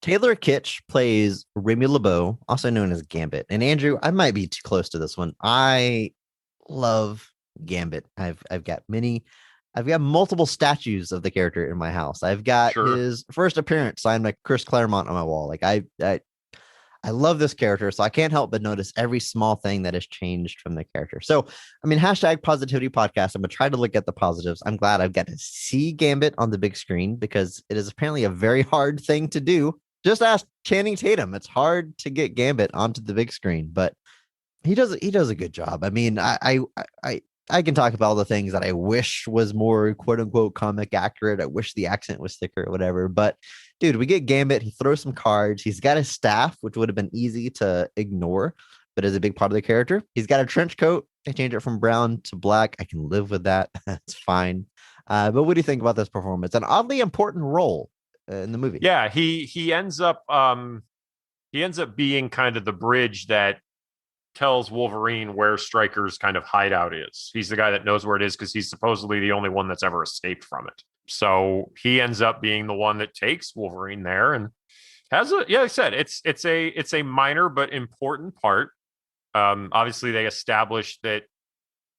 Taylor Kitsch plays Remy LeBeau, also known as Gambit. And Andrew, I might be too close to this one. I love Gambit. I've got multiple statues of the character in my house. I've got his first appearance signed by Chris Claremont on my wall. Like I love this character, so I can't help but notice every small thing that has changed from the character. So, I mean, hashtag positivity podcast. I'm going to try to look at the positives. I'm glad I've got to see Gambit on the big screen because it is apparently a very hard thing to do. Just ask Channing Tatum. It's hard to get Gambit onto the big screen, but he does a good job. I mean, I can talk about all the things that I wish was more quote unquote comic accurate. I wish the accent was thicker or whatever. But dude, we get Gambit. He throws some cards. He's got his staff, which would have been easy to ignore, but is a big part of the character. He's got a trench coat. I change it from brown to black. I can live with that. That's fine. But what do you think about this performance? An oddly important role in the movie. Yeah, he ends up being kind of the bridge that tells Wolverine where Stryker's kind of hideout is. He's the guy that knows where it is because he's supposedly the only one that's ever escaped from it. So he ends up being the one that takes Wolverine there and has like I said, it's a minor but important part. Obviously they established that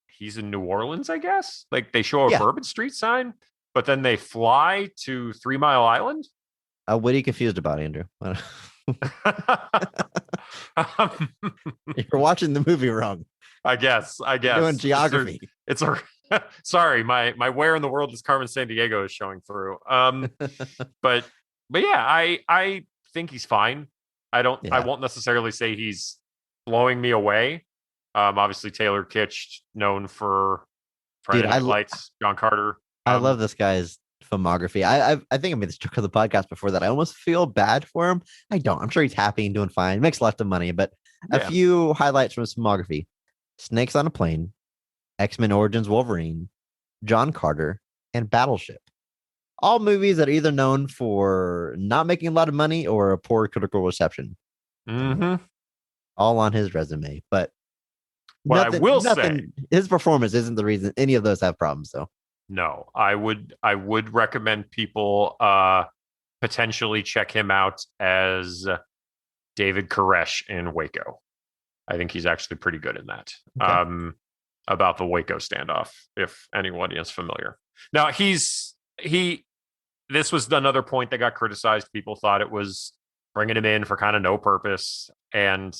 he's in New Orleans, I guess. Like they show a Bourbon Street sign, but then they fly to 3 Mile Island. What are you confused about, Andrew? You're watching the movie wrong. I guess. You're doing geography. It's a sorry, my where in the world is Carmen Sandiego is showing through. But yeah, I think he's fine. I won't necessarily say he's blowing me away. Obviously Taylor Kitsch, known for Friday Night Lights, John Carter. I love this guy's filmography. I think I made this joke on the podcast before that I almost feel bad for him. I don't. I'm sure he's happy and doing fine. He makes lots of money, but a few highlights from his filmography: Snakes on a Plane, X-Men Origins Wolverine, John Carter, and Battleship. All movies that are either known for not making a lot of money or a poor critical reception. Mm-hmm. All on his resume. But what I will say, his performance isn't the reason any of those have problems, though. No, I would recommend people potentially check him out as David Koresh in Waco. I think he's actually pretty good in that. Okay. About the Waco standoff, if anyone is familiar. Now this was another point that got criticized. People thought it was bringing him in for kind of no purpose. And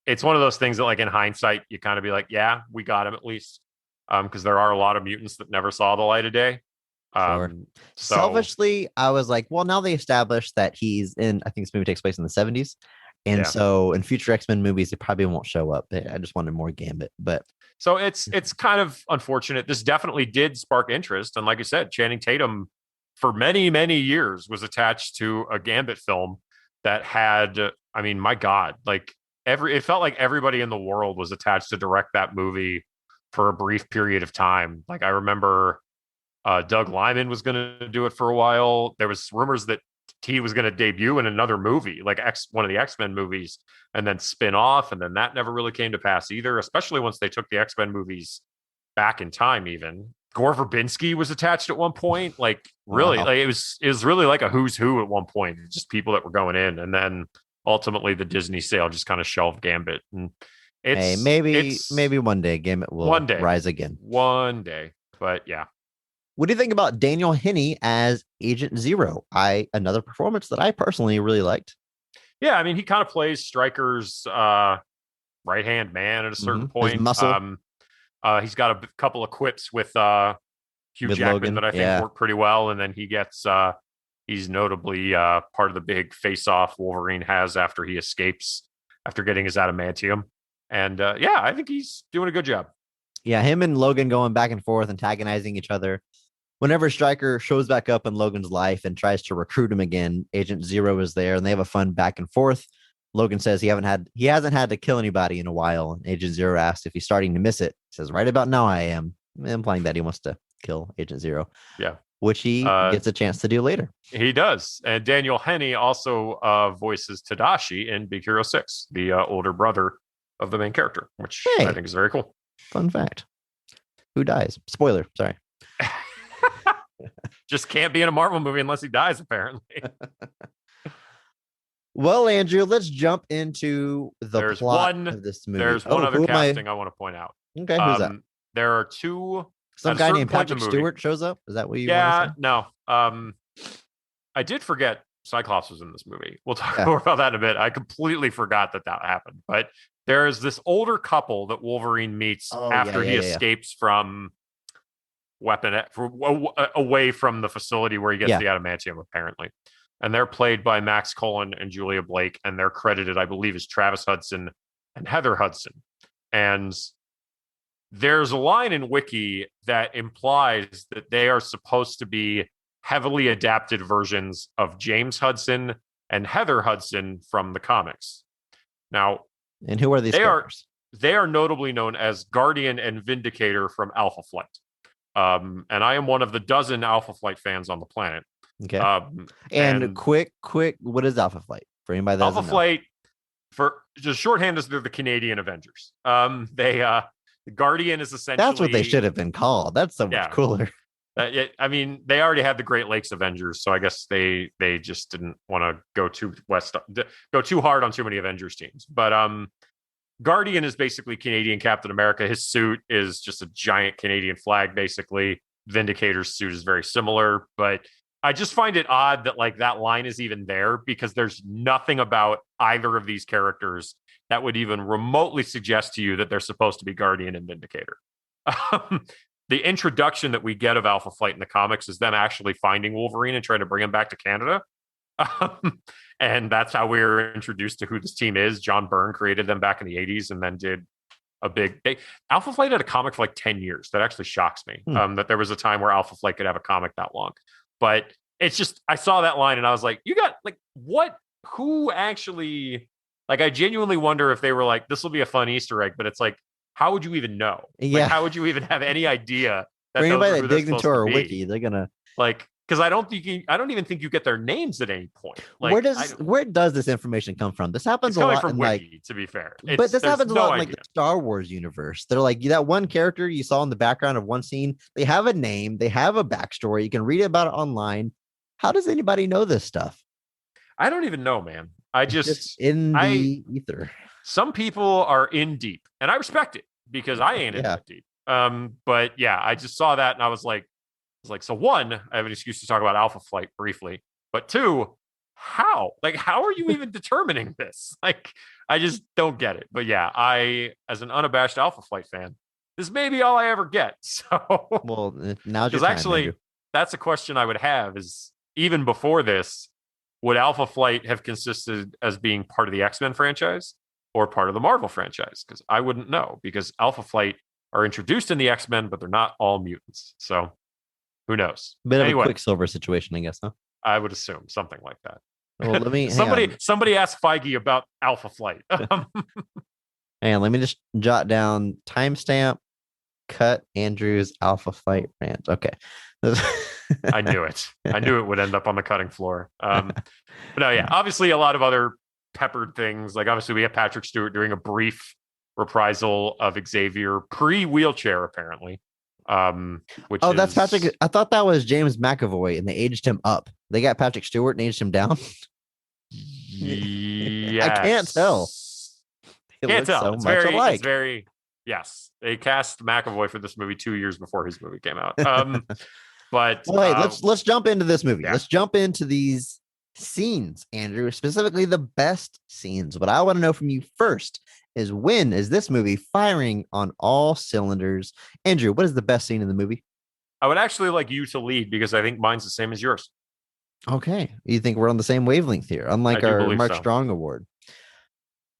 it's one of those things that like in hindsight, you kind of be like, yeah, we got him at least. Because there are a lot of mutants that never saw the light of day. Sure. Selfishly, I was like, well, now they established that he's in, I think this movie takes place in the 70s. And so in future X-Men movies, he probably won't show up. I just wanted more Gambit. But so it's kind of unfortunate. This definitely did spark interest. And like I said, Channing Tatum for many, many years was attached to a Gambit film that had, I mean, my God, like it felt like everybody in the world was attached to direct that movie for a brief period of time. Like I remember Doug Liman was going to do it for a while. There was rumors that he was going to debut in another movie, like one of the X-Men movies, and then spin off. And then that never really came to pass either, especially once they took the X-Men movies back in time. Even Gore Verbinski was attached at one point. Like really, like it was really like a who's who at one point, just people that were going in. And then ultimately the Disney sale just kind of shelved Gambit. And maybe one day Gambit will rise again. One day. But yeah. What do you think about Daniel Henney as Agent Zero? Another performance that I personally really liked. Yeah, I mean, he kind of plays Stryker's right-hand man at a certain point. His muscle. He's got a couple of quips with Hugh Jackman Logan. That I think work pretty well. And then he gets he's notably part of the big face-off Wolverine has after he escapes after getting his adamantium. And I think he's doing a good job. Yeah, him and Logan going back and forth, antagonizing each other. Whenever Stryker shows back up in Logan's life and tries to recruit him again, Agent Zero is there, and they have a fun back and forth. Logan says he hasn't had to kill anybody in a while. And Agent Zero asks if he's starting to miss it. He says, right about now I am, implying that he wants to kill Agent Zero. Yeah. Which he gets a chance to do later. He does. And Daniel Henney also voices Tadashi in Big Hero 6, the older brother of the main character, which I think is very cool. Fun fact. Who dies? Spoiler, sorry. Just can't be in a Marvel movie unless he dies, apparently. Well, Andrew, let's jump into the plot of this movie. There's one other casting I want to point out. Okay, who's that? There are two. Some guy named Patrick Stewart shows up. Is that what you want to say? No. I did forget Cyclops was in this movie. We'll talk more about that in a bit. I completely forgot that happened. But there is this older couple that Wolverine meets after he escapes from away from the facility where he gets the adamantium, apparently. And they're played by Max Cullen and Julia Blake, and they're credited, I believe, as Travis Hudson and Heather Hudson. And there's a line in Wiki that implies that they are supposed to be heavily adapted versions of James Hudson and Heather Hudson from the comics. Now, and who are these characters? They are notably known as Guardian and Vindicator from Alpha Flight. And I am one of the dozen Alpha Flight fans on the planet. Okay. And quick, what is Alpha Flight for anybody that Alpha Flight, for just shorthand, is they're the Canadian Avengers. The Guardian is essentially, that's what they should have been called. That's so much cooler. I mean, they already had the Great Lakes Avengers, so I guess they just didn't want to go too hard on too many Avengers teams. But Guardian is basically Canadian Captain America. His suit is just a giant Canadian flag, basically. Vindicator's suit is very similar, but I just find it odd that that line is even there, because there's nothing about either of these characters that would even remotely suggest to you that they're supposed to be Guardian and Vindicator. The introduction that we get of Alpha Flight in the comics is them actually finding Wolverine and trying to bring him back to Canada. And that's how we were introduced to who this team is. John Byrne created them back in the 80s and then did a big... Alpha Flight had a comic for 10 years. That actually shocks me, that there was a time where Alpha Flight could have a comic that long. But it's just, I saw that line and I was like, you got, what? Who actually... I genuinely wonder if they were this will be a fun Easter egg, but it's how would you even know? Yeah. How would you even have any idea that for anybody that digs into our wiki, they're gonna because I don't even think you get their names at any point. Where does this information come from? This happens a lot from in Wiki, to be fair. But this happens a lot in the Star Wars universe. They're that one character you saw in the background of one scene. They have a name, they have a backstory. You can read about it online. How does anybody know this stuff? I don't even know, man. Just in the ether. Some people are in deep, and I respect it, because I ain't in that deep. But yeah, I just saw that and I was like, so one, I have an excuse to talk about Alpha Flight briefly, but two, how? How are you even determining this? I just don't get it. But yeah, I, as an unabashed Alpha Flight fan, this may be all I ever get. So, well, now's your because time, actually, Andrew. That's a question I would have, is even before this, would Alpha Flight have consisted as being part of the X-Men franchise or part of the Marvel franchise? Because I wouldn't know, because Alpha Flight are introduced in the X-Men, but they're not all mutants. So who knows? Bit of a Quicksilver situation, I guess, huh? I would assume something like that. Well, let me somebody ask Feige about Alpha Flight. And let me just jot down timestamp. Cut Andrew's Alpha Flight rant. Okay. I knew it. I knew it would end up on the cutting floor. But no, yeah, obviously a lot of other peppered things. Obviously we have Patrick Stewart doing a brief reprisal of Xavier pre-wheelchair, apparently. That's Patrick. I thought that was James McAvoy, and they aged him up. They got Patrick Stewart and aged him down. Yes. I can't tell. Can't tell. So it's much very, alike. It's very, yes. They cast McAvoy for this movie 2 years before his movie came out. But let's jump into this movie. Yeah. Let's jump into these scenes, Andrew, specifically the best scenes. What I want to know from you first is, when is this movie firing on all cylinders? Andrew, what is the best scene in the movie? I would actually like you to lead, because I think mine's the same as yours. Okay. You think we're on the same wavelength here, unlike our Mark Strong Award.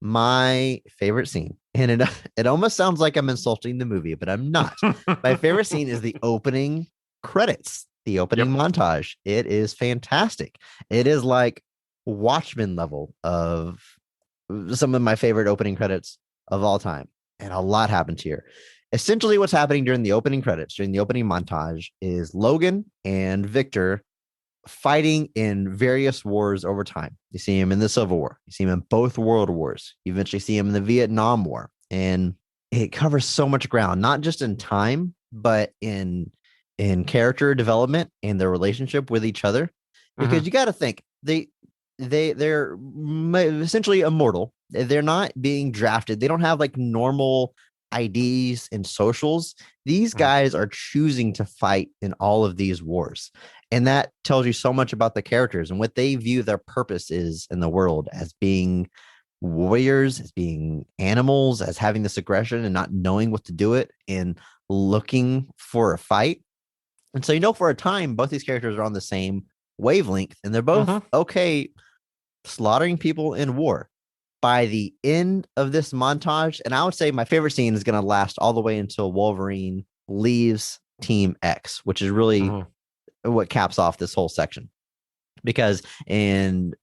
My favorite scene, and it almost sounds like I'm insulting the movie, but I'm not. My favorite scene is the opening credits, the opening montage. It is fantastic. It is like Watchmen level of some of my favorite opening credits of all time. And a lot happened here. Essentially, what's happening during the opening credits, during the opening montage, is Logan and Victor fighting in various wars over time. You see him in the Civil War. You see him in both World Wars. You eventually see him in the Vietnam War. And it covers so much ground, not just in time, but in character development and their relationship with each other. Because you got to think, they're essentially immortal. They're not being drafted. They don't have normal IDs and socials, these guys are choosing to fight in all of these wars. And that tells you so much about the characters and what they view their purpose is in the world, as being warriors, as being animals, as having this aggression and not knowing what to do it and looking for a fight. And so, for a time, both these characters are on the same wavelength and they're both okay slaughtering people in war. By the end of this montage, and I would say my favorite scene is going to last all the way until Wolverine leaves Team X, which is really what caps off this whole section. Because in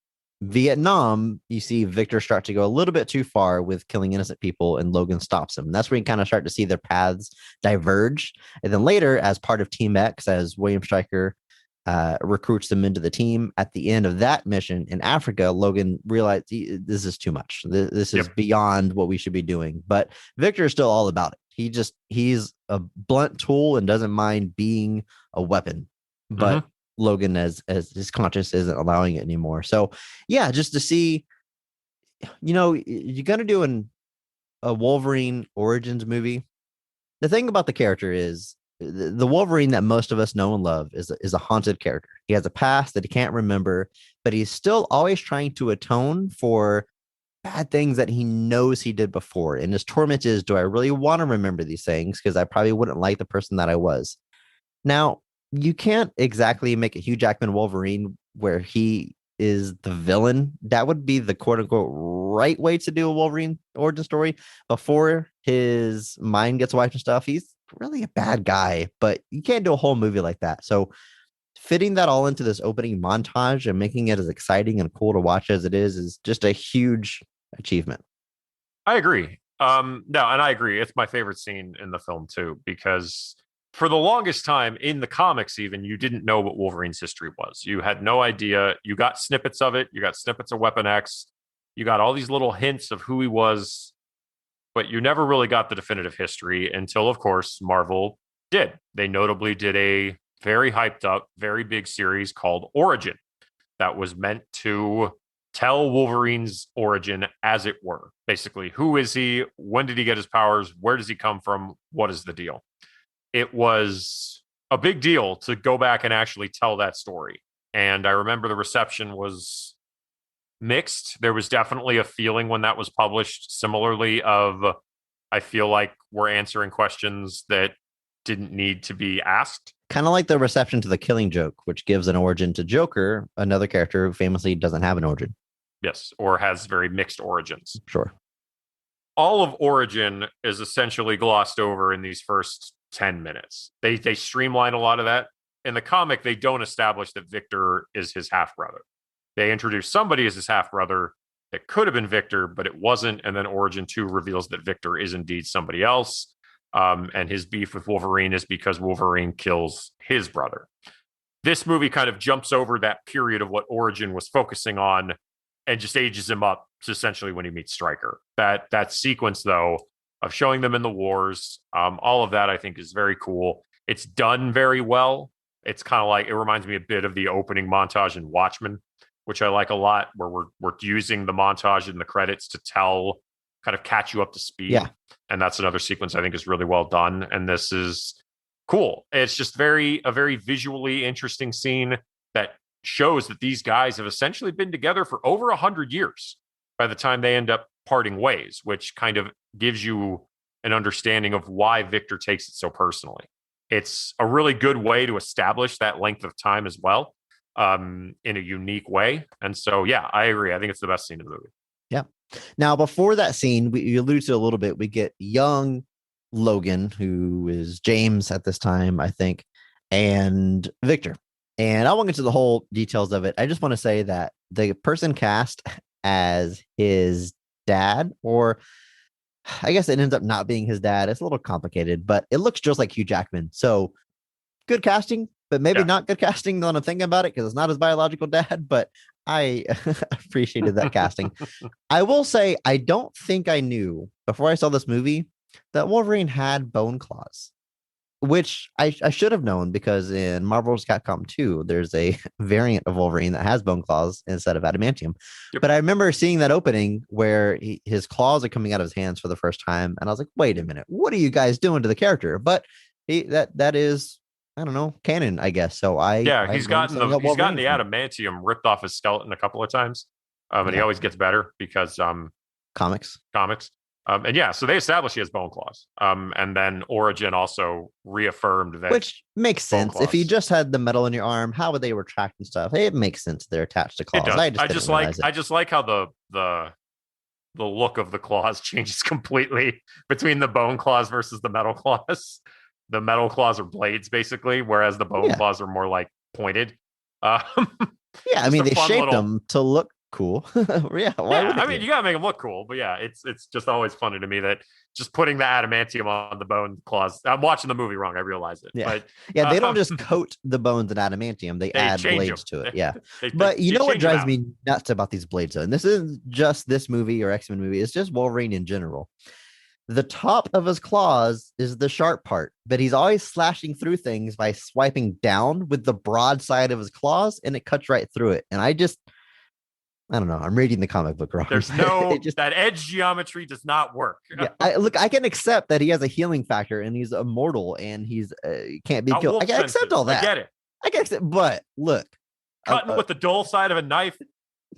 Vietnam, you see Victor start to go a little bit too far with killing innocent people, and Logan stops him. And that's where you kind of start to see their paths diverge. And then later, as part of Team X, as William Stryker recruits them into the team, at the end of that mission in Africa, Logan realized this is too much. This is beyond what we should be doing. But Victor is still all about it. He's a blunt tool and doesn't mind being a weapon. But Logan, as his conscience, isn't allowing it anymore. So yeah, just to see, you're gonna do a Wolverine origins movie. The thing about the character is the Wolverine that most of us know and love is a haunted character. He has a past that he can't remember, but he's still always trying to atone for bad things that he knows he did before. And his torment is, do I really want to remember these things? Because I probably wouldn't like the person that I was. Now, you can't exactly make a Hugh Jackman Wolverine where he is the villain. That would be the quote unquote right way to do a Wolverine origin story. Before his mind gets wiped and stuff, he's really a bad guy, but you can't do a whole movie like that. So fitting that all into this opening montage and making it as exciting and cool to watch as it is just a huge achievement. I agree. No, and I agree. It's my favorite scene in the film too, because for the longest time in the comics, even, you didn't know what Wolverine's history was. You had no idea. You got snippets of it. You got snippets of Weapon X. You got all these little hints of who he was, but you never really got the definitive history until, of course, Marvel did. They notably did a very hyped up, very big series called Origin that was meant to tell Wolverine's origin, as it were. Basically, who is he? When did he get his powers? Where does he come from? What is the deal? It was a big deal to go back and actually tell that story. And I remember the reception was mixed. There was definitely a feeling when that was published, similarly, of I feel like we're answering questions that didn't need to be asked. Kind of like the reception to The Killing Joke, which gives an origin to Joker, another character who famously doesn't have an origin. Yes, or has very mixed origins. Sure. All of Origin is essentially glossed over in these first 10 minutes. They streamline a lot of that. In the comic, they don't establish that Victor is his half-brother. They introduce somebody as his half-brother that could have been Victor, but it wasn't. And then Origin 2 reveals that Victor is indeed somebody else. And his beef with Wolverine is because Wolverine kills his brother. This movie kind of jumps over that period of what Origin was focusing on and just ages him up to essentially when he meets Stryker. That sequence, though, of showing them in the wars, all of that, I think, is very cool. It's done very well. It's kind of like, it reminds me a bit of the opening montage in Watchmen, which I like a lot, where we're using the montage in the credits to kind of catch you up to speed. Yeah. And that's another sequence I think is really well done. And this is cool. It's just a very visually interesting scene that shows that these guys have essentially been together for over 100 years by the time they end up parting ways, which kind of gives you an understanding of why Victor takes it so personally. It's a really good way to establish that length of time as well, in a unique way. And so, yeah, I agree. I think it's the best scene in the movie. Yeah. Now, before that scene, we alluded to a little bit. We get young Logan, who is James at this time, I think, and Victor. And I won't get to the whole details of it. I just want to say that the person cast as his dad, or I guess it ends up not being his dad. It's a little complicated, but it looks just like Hugh Jackman. So good casting, but maybe not good casting when I'm thinking about it, because it's not his biological dad, but I appreciated that casting. I will say, I don't think I knew before I saw this movie that Wolverine had bone claws. which I should have known because in Marvel's Capcom 2, there's a variant of Wolverine that has bone claws instead of adamantium. Yep. But I remember seeing that opening where his claws are coming out of his hands for the first time, and I was like, "Wait a minute, what are you guys doing to the character?" But that is, I don't know, canon, I guess. So he's gotten the adamantium ripped off his skeleton a couple of times, and he always gets better because comics. And so they established he has bone claws. And then Origin also reaffirmed that, which makes sense. If you just had the metal in your arm, how would they retract and stuff? It makes sense they're attached to claws. I just like how the look of the claws changes completely between the bone claws versus the metal claws. The metal claws are blades basically, whereas the bone claws are more like pointed. I mean, they shaped them to look cool. You gotta make them look cool, but it's just always funny to me that just putting the adamantium on the bone claws. I'm watching the movie wrong, I realize it. But they don't just coat the bones in adamantium, they add blades to it. But you know what drives me nuts about these blades, though, and this isn't just this movie or X-Men movie, it's just Wolverine in general. The top of his claws is the sharp part, but he's always slashing through things by swiping down with the broad side of his claws, and it cuts right through it. And I don't know. I'm reading the comic book wrong. There's that edge geometry does not work. I can accept that he has a healing factor and he's immortal and he's can't be killed. I can accept all that. I get it. I can accept, but look, cutting with the dull side of a knife.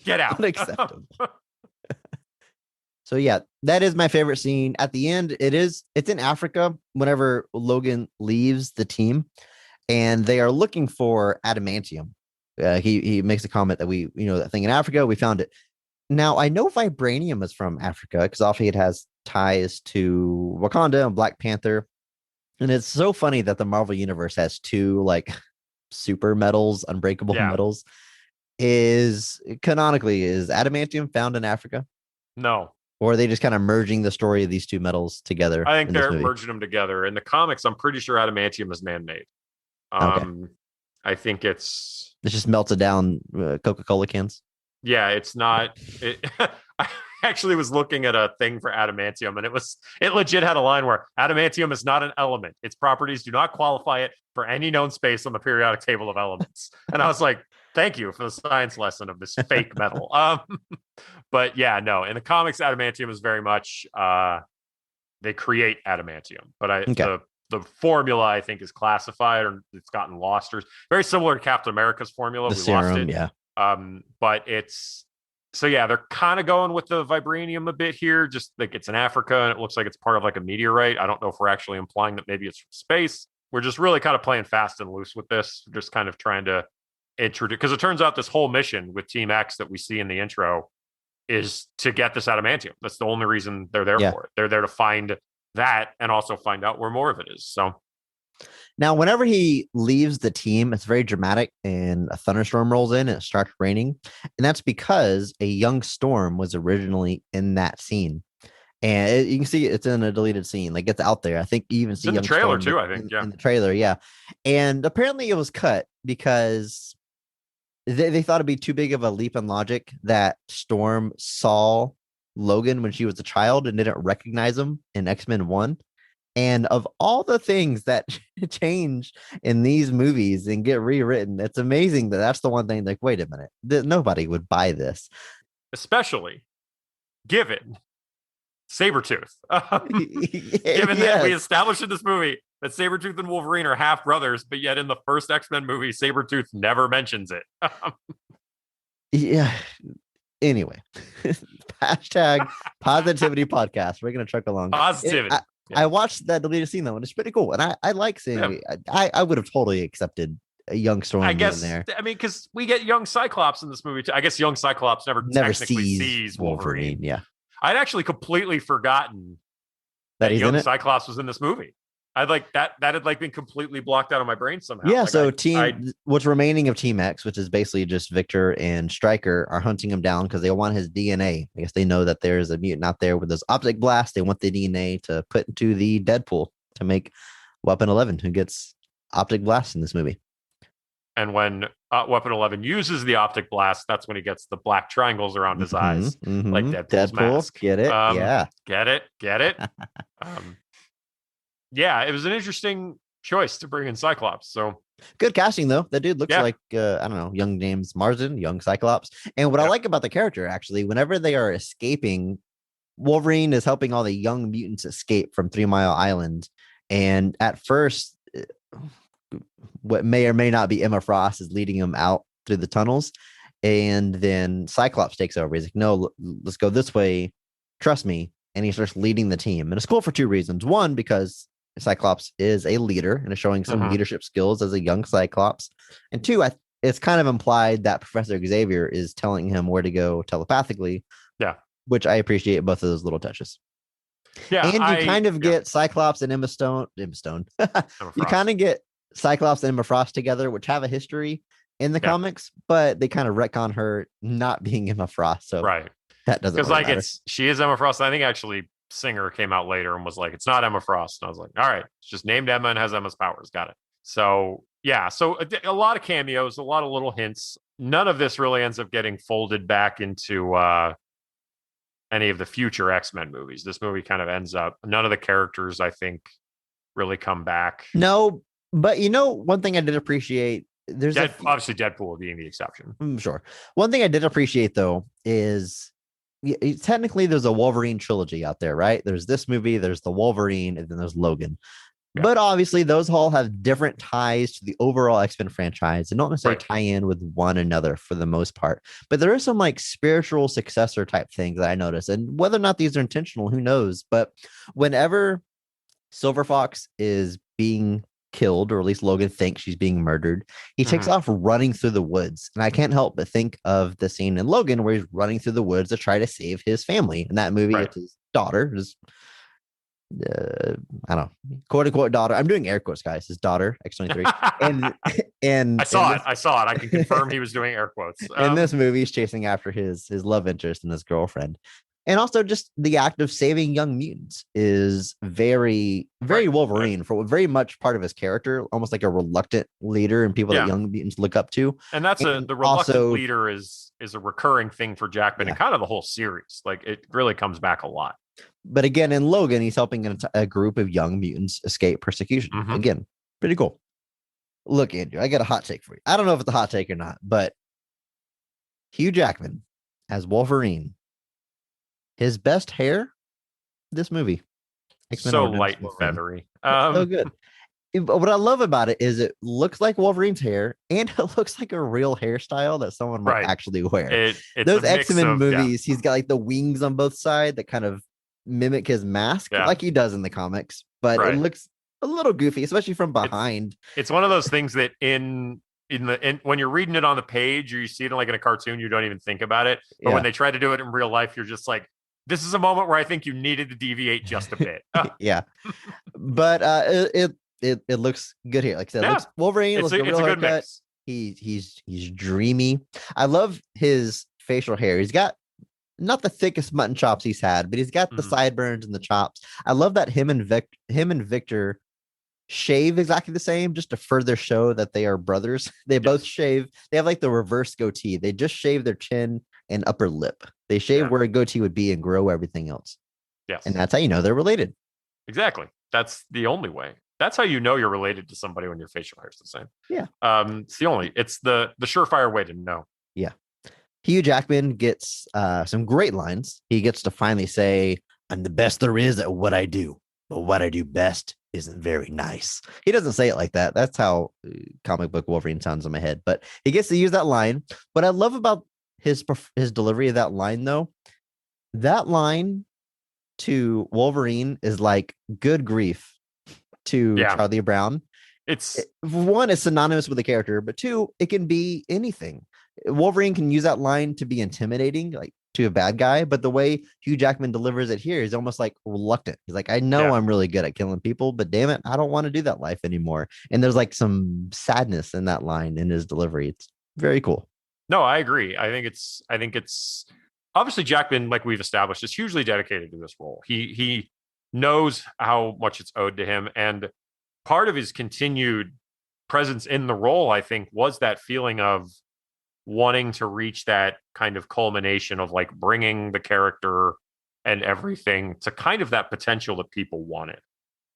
Get out. Unacceptable. So that is my favorite scene. At the end, it's in Africa whenever Logan leaves the team, and they are looking for adamantium. He makes a comment that that thing in Africa, we found it. Now, I know vibranium is from Africa because obviously it has ties to Wakanda and Black Panther. And it's so funny that the Marvel Universe has two like super metals, unbreakable metals. Canonically, is adamantium found in Africa? No. Or are they just kind of merging the story of these two metals together? I think they're merging them together. In the comics, I'm pretty sure adamantium is man-made. I think it's just melted down Coca-Cola cans. Yeah, it's not. I actually was looking at a thing for adamantium, and it legit had a line where adamantium is not an element. Its properties do not qualify it for any known space on the periodic table of elements. And I was like, thank you for the science lesson of this fake metal. But no, in the comics, adamantium is very much they create adamantium, but the formula I think is classified or it's gotten lost, or very similar to Captain America's formula. The serum, lost it. But it's they're kind of going with the vibranium a bit here, just like it's in Africa and it looks like it's part of like a meteorite. I don't know if we're actually implying that maybe it's from space. We're just really kind of playing fast and loose with this, just kind of trying to introduce, because it turns out this whole mission with Team X that we see in the intro is to get this adamantium. That's the only reason they're there for it. They're there to find that and also find out where more of it is. So now whenever he leaves the team, it's very dramatic and a thunderstorm rolls in and it starts raining, and that's because a young Storm was originally in that scene, and you can see it's in a deleted scene, like it's out there. I think you even see in the trailer too. I think in the trailer, and apparently it was cut because they thought it'd be too big of a leap in logic that Storm saw Logan when she was a child and didn't recognize him in X-Men 1. And of all the things that change in these movies and get rewritten, it's amazing that that's the one thing like, wait a minute, nobody would buy this. Especially given Sabretooth. Given that we established in this movie that Sabretooth and Wolverine are half brothers, but yet in the first X-Men movie, Sabretooth never mentions it. Anyway, hashtag positivity podcast. We're going to truck along. Positivity. I watched that deleted scene though, and it's pretty cool. And I like seeing I would have totally accepted a young Storm in there. I mean, because we get young Cyclops in this movie too. I guess young Cyclops never technically sees Wolverine. Yeah. I'd actually completely forgotten that young Cyclops was in this movie. I'd like that had like been completely blocked out of my brain somehow. Yeah, like so what's remaining of Team X, which is basically just Victor and Stryker, are hunting him down because they want his DNA. I guess they know that there's a mutant out there with this optic blast. They want the DNA to put into the Deadpool to make Weapon 11, who gets optic blast in this movie. And when Weapon 11 uses the optic blast, that's when he gets the black triangles around his eyes, like Deadpool's mask. Get it? Get it. Yeah, it was an interesting choice to bring in Cyclops. So good casting though. That dude looks like I don't know, young James Marsden, young Cyclops. And what I like about the character, actually, whenever they are escaping, Wolverine is helping all the young mutants escape from 3 Mile Island. And at first, what may or may not be Emma Frost is leading him out through the tunnels. And then Cyclops takes over. He's like, no, let's go this way. Trust me. And he starts leading the team. And it's cool for 2 reasons. One, because Cyclops is a leader and is showing some leadership skills as a young Cyclops. And 2, it's kind of implied that Professor Xavier is telling him where to go telepathically. Yeah. Which I appreciate both of those little touches. Yeah. And you kind of get Cyclops and Emma Stone. You kind of get Cyclops and Emma Frost together, which have a history in the comics, but they kind of retcon her not being Emma Frost. So that doesn't because really matter. She is Emma Frost. I think actually Singer came out later and was like, it's not Emma Frost. And I was like, all right, it's just named Emma and has Emma's powers. Got it. So yeah, so a lot of cameos, a lot of little hints. None of this really ends up getting folded back into any of the future X-Men movies. This movie kind of ends up, none of the characters I think really come back. No, but one thing I did appreciate, there's obviously Deadpool being the exception. Sure. One thing I did appreciate though is technically there's a Wolverine trilogy out there, right? There's this movie, there's the Wolverine, and then there's Logan. Yeah. But obviously those all have different ties to the overall X-Men franchise and don't necessarily tie in with one another for the most part. But there is some like spiritual successor type things that I noticed. And whether or not these are intentional, who knows? But whenever Silver Fox is being killed, or at least Logan thinks she's being murdered, he takes off running through the woods. And I can't help but think of the scene in Logan where he's running through the woods to try to save his family. In that movie, it's his daughter, his I don't know, quote unquote daughter. I'm doing air quotes, guys. His daughter, X-23. and I saw it. I can confirm he was doing air quotes. In this movie, he's chasing after his love interest and his girlfriend. And also just the act of saving young mutants is very, very Wolverine, for very much part of his character, almost like a reluctant leader and people that young mutants look up to. And that's the reluctant leader is a recurring thing for Jackman and kind of the whole series. Like it really comes back a lot. But again, in Logan, he's helping a group of young mutants escape persecution. Again, pretty cool. Look, Andrew, I got a hot take for you. I don't know if it's a hot take or not, but Hugh Jackman as Wolverine, his best hair, this movie. X-Men so light and feathery. So good. What I love about it is it looks like Wolverine's hair, and it looks like a real hairstyle that someone might actually wear. Those X-Men movies, he's got like the wings on both sides that kind of mimic his mask, like he does in the comics, but it looks a little goofy, especially from behind. It's one of those things that in when you're reading it on the page or you see it like in a cartoon, you don't even think about it. But when they try to do it in real life, you're just like, this is a moment where I think you needed to deviate just a bit. But it looks good here. Like I said, it looks Wolverine. It's a good mix. He's dreamy. I love his facial hair. He's got not the thickest mutton chops he's had, but he's got the sideburns and the chops. I love that him and Victor shave exactly the same, just to further show that they are brothers. They both shave. They have like the reverse goatee. They just shave their chin and upper lip. They shave where a goatee would be and grow everything else. Yes. And that's how you know they're related. Exactly. That's the only way. That's how you know you're related to somebody when your facial hair is the same. Yeah. It's the surefire way to know. Yeah. Hugh Jackman gets some great lines. He gets to finally say, I'm the best there is at what I do, but what I do best isn't very nice. He doesn't say it like that. That's how comic book Wolverine sounds in my head, but he gets to use that line. What I love about his delivery of that line, though, that line to Wolverine is like good grief to Charlie Brown. It's one, is synonymous with the character, but 2, it can be anything. Wolverine can use that line to be intimidating, like to a bad guy, but the way Hugh Jackman delivers it here is almost like reluctant. He's like, I know I'm really good at killing people, but damn it, I don't want to do that life anymore. And there's like some sadness in that line in his delivery. It's very cool. No, I agree. I think it's obviously Jackman, like we've established, is hugely dedicated to this role. He knows how much it's owed to him, and part of his continued presence in the role, I think, was that feeling of wanting to reach that kind of culmination of like bringing the character and everything to kind of that potential that people wanted.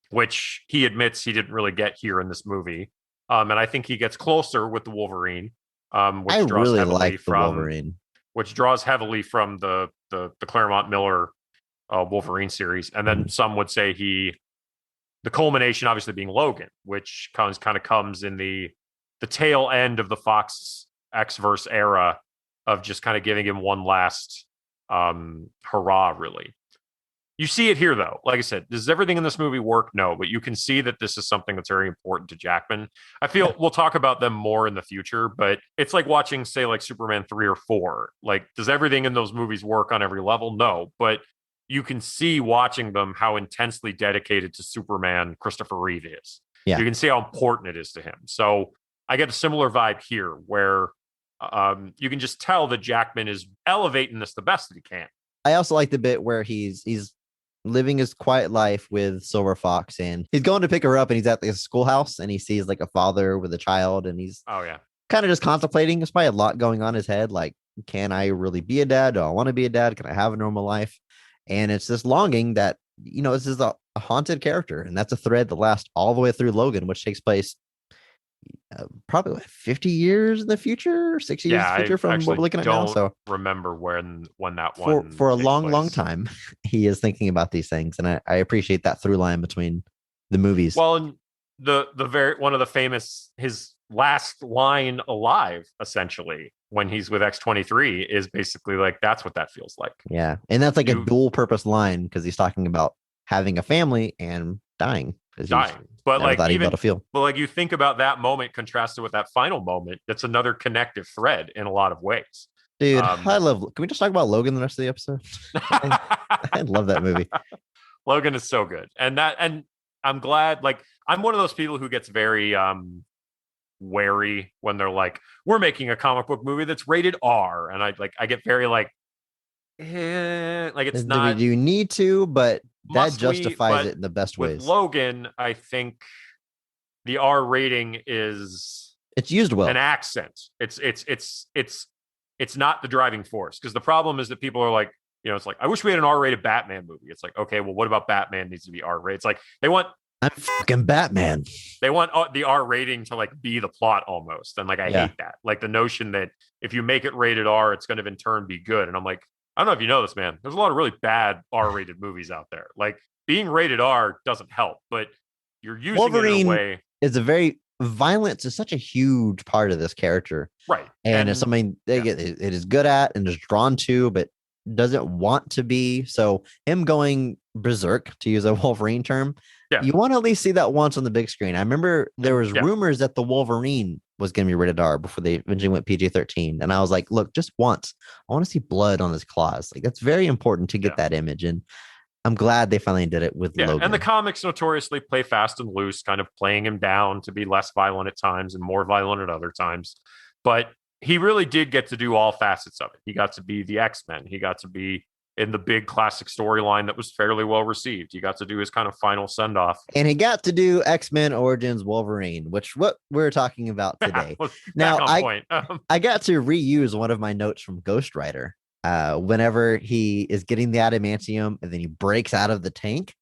which he admits he didn't really get here in this movie. And I think he gets closer with the Wolverine, which I draws really heavily like the from Wolverine. which draws heavily from the Claremont Miller Wolverine series. And then some would say the culmination obviously being Logan, which comes in the tail end of the Fox X-verse era of just kind of giving him one last hurrah, really. You see it here, though. Like I said, does everything in this movie work? No, but you can see that this is something that's very important to Jackman. I feel we'll talk about them more in the future, but it's like watching, say, like Superman 3 or 4. Like, does everything in those movies work on every level? No, but you can see watching them how intensely dedicated to Superman Christopher Reeve is. Yeah. You can see how important it is to him. So I get a similar vibe here where you can just tell that Jackman is elevating this the best that he can. I also like the bit where he's living his quiet life with Silver Fox, and he's going to pick her up, and he's at the schoolhouse, and he sees like a father with a child, and he's kind of just contemplating. There's probably a lot going on in his head, like, can I really be a dad? Do I want to be a dad? Can I have a normal life? And it's this longing that, this is a haunted character, and that's a thread that lasts all the way through Logan, which takes place probably like 50 years in the future, 60 years in the future from what we're looking at now. So remember when that one for a long time he is thinking about these things, and I appreciate that through line between the movies. Well, and the one of the famous, his last line alive, essentially, when he's with X-23 is basically like, that's what that feels like. Yeah, and that's like a dual purpose line, because he's talking about having a family and dying. But like you think about that moment contrasted with that final moment, that's another connective thread in a lot of ways. Dude, can we just talk about Logan the rest of the episode? I love that movie. Logan is so good. And I'm glad, like, I'm one of those people who gets very wary when they're like, we're making a comic book movie that's rated R. And I get very like it's not. You need to, but that justifies it in the best ways. With Logan, I think the R rating it's used well. An accent. It's not the driving force, because the problem is that people are like, it's like, I wish we had an R-rated Batman movie. It's like, okay, well, what about Batman needs to be R-rated? It's like I'm fucking Batman. They want the R rating to like be the plot almost, and like I hate that. Like the notion that if you make it rated R, it's going to in turn be good. And I'm like, I don't know if you know this, man. There's a lot of really bad R-rated movies out there. Like, being rated R doesn't help, but you're using Wolverine it in a way. Violence is such a huge part of this character. Right. And it's something it is good at and is drawn to, but doesn't want to be. So him going berserk, to use a Wolverine term, you want to at least see that once on the big screen. I remember there was rumors that the Wolverine was going to be rated R before they eventually went PG-13. And I was like, look, just once, I want to see blood on his claws. Like, that's very important to get that image. And I'm glad they finally did it with Logan. And the comics notoriously play fast and loose, kind of playing him down to be less violent at times and more violent at other times. But he really did get to do all facets of it. He got to be the X-Men. He got to be in the big classic storyline that was fairly well received. He got to do his kind of final send-off. And he got to do X-Men Origins Wolverine, which what we're talking about today. Now, I got to reuse one of my notes from Ghost Rider. Whenever he is getting the adamantium and then he breaks out of the tank,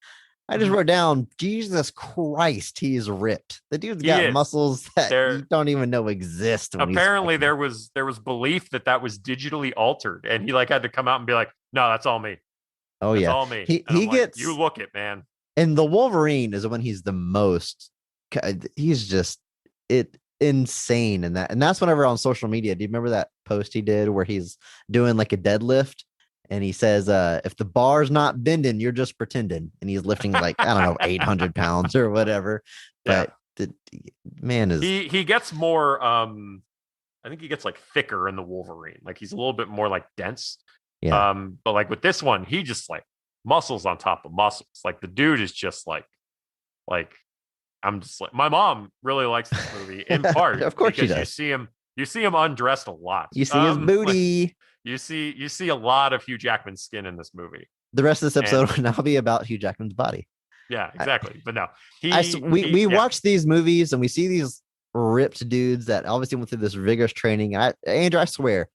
I just wrote down, Jesus Christ, he is ripped. The dude's got muscles that you don't even know exist. Apparently there was belief that was digitally altered, and he like had to come out and be like, no, that's all me. Oh, that's yeah. all me. He gets, you look it, man. And the Wolverine is when he's the most, he's just insane in that. And that's whenever on social media, do you remember that post he did where he's doing like a deadlift? And he says, if the bar's not bending, you're just pretending. And he's lifting like, I don't know, 800 pounds or whatever. But the man is... He gets more, I think he gets like thicker in the Wolverine. Like he's a little bit more like dense. Yeah. But like with this one, he just like muscles on top of muscles. Like the dude is just like, I'm just like, my mom really likes this movie in part. Of course she does. You see him undressed a lot. You see his booty. Like, you see a lot of Hugh Jackman's skin in this movie. The rest of this episode will now be about Hugh Jackman's body. Yeah, exactly. But no, we watch these movies and we see these ripped dudes that obviously went through this vigorous training. Andrew, I swear,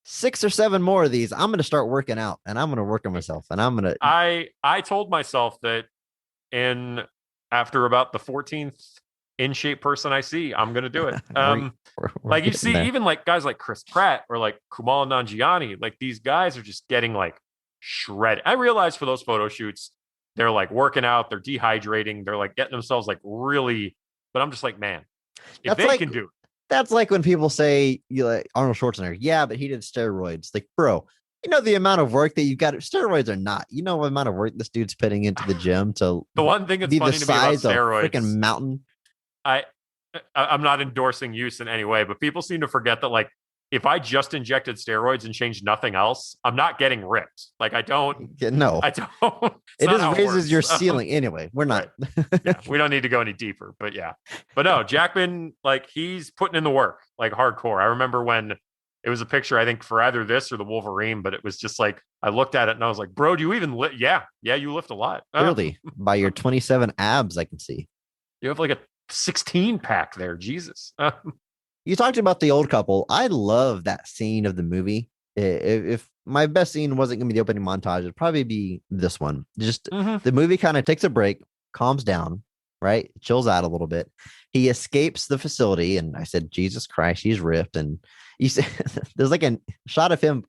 6 or 7 more of these, I'm going to start working out and I'm going to work on myself. And I'm going to. I told myself that and after about the 14th in shape person I see, I'm gonna do it. We're Like you see, there. even like guys like Chris Pratt or like Kumail Nanjiani, like these guys are just getting like shredded. I realize for those photo shoots, they're like working out, they're dehydrating, they're like getting themselves like really. But I'm just like, man, if That's they like can do it. That's like when people say you like Arnold Schwarzenegger. Yeah, but he did steroids. Like, bro, you know the amount of work that you've got. Steroids are not. You know the amount of work this dude's putting into the gym to The one thing that's be the funny to me about size of a freaking steroids, mountain. I'm not endorsing use in any way, but people seem to forget that like if I just injected steroids and changed nothing else, I'm not getting ripped. Like I don't. No, I don't. it not just how it raises works. your ceiling. Anyway, we're not. Right. Yeah, we don't need to go any deeper, but yeah. But no, Jackman, like he's putting in the work, like hardcore. I remember when it was a picture, I think for either this or the Wolverine, but it was just like I looked at it and I was like, bro, do you even lift? Yeah, you lift a lot. Clearly, by your 27 abs, I can see. You have like a 16 pack there. Jesus. You talked about the old couple. I love that scene of the movie. If my best scene wasn't going to be the opening montage, it'd probably be this one. Just the movie kind of takes a break, calms down, right? Chills out a little bit. He escapes the facility, and I said, Jesus Christ, he's ripped. And you said there's like a shot of him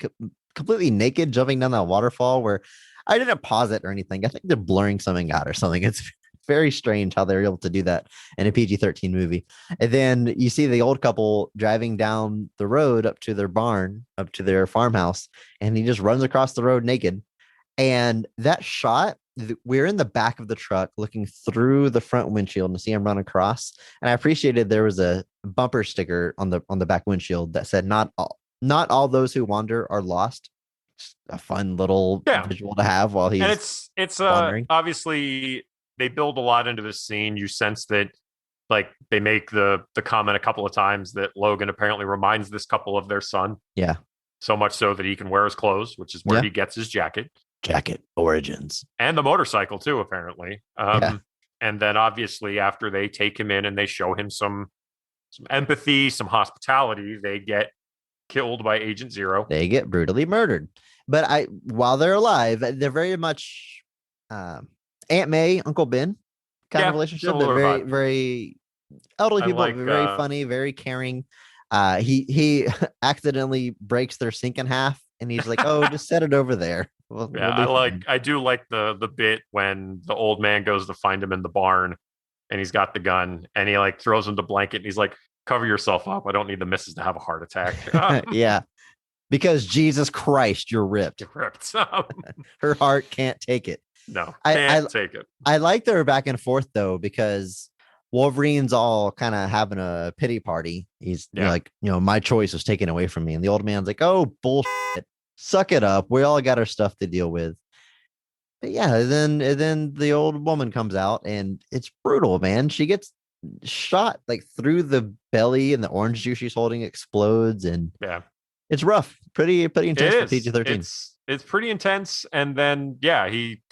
completely naked jumping down that waterfall where I didn't pause it or anything. I think they're blurring something out or something. It's very strange how they're able to do that in a PG-13 movie. And then you see the old couple driving down the road up to their barn, up to their farmhouse, and he just runs across the road naked. And that shot, we're in the back of the truck looking through the front windshield to see him run across. And I appreciated there was a bumper sticker on the back windshield that said, not all those who wander are lost. Just a fun little visual to have while he's and it's wandering. Obviously they build a lot into this scene. You sense that like they make the comment a couple of times that Logan apparently reminds this couple of their son. Yeah. So much so that he can wear his clothes, which is where he gets his jacket. Jacket origins. And the motorcycle too, apparently. And then obviously after they take him in and they show him some empathy, some hospitality, they get killed by Agent Zero. They get brutally murdered. But while they're alive, they're very much Aunt May, Uncle Ben kind of relationship. They're very, very elderly people, very funny, very caring. He accidentally breaks their sink in half, and he's like, "Oh, just set it over there." I do like the bit when the old man goes to find him in the barn, and he's got the gun, and he like throws him the blanket, and he's like, "Cover yourself up. I don't need the missus to have a heart attack." Yeah. Because Jesus Christ, you're ripped. Her heart can't take it. No, can't take it. I like their back and forth though, because Wolverine's all kind of having a pity party. He's like, my choice was taken away from me. And the old man's like, oh, bullshit. Suck it up. We all got our stuff to deal with. But yeah, and then the old woman comes out and it's brutal, man. She gets shot like through the belly and the orange juice she's holding explodes. And it's rough. Pretty intense for PG-13. It's pretty intense. And then, he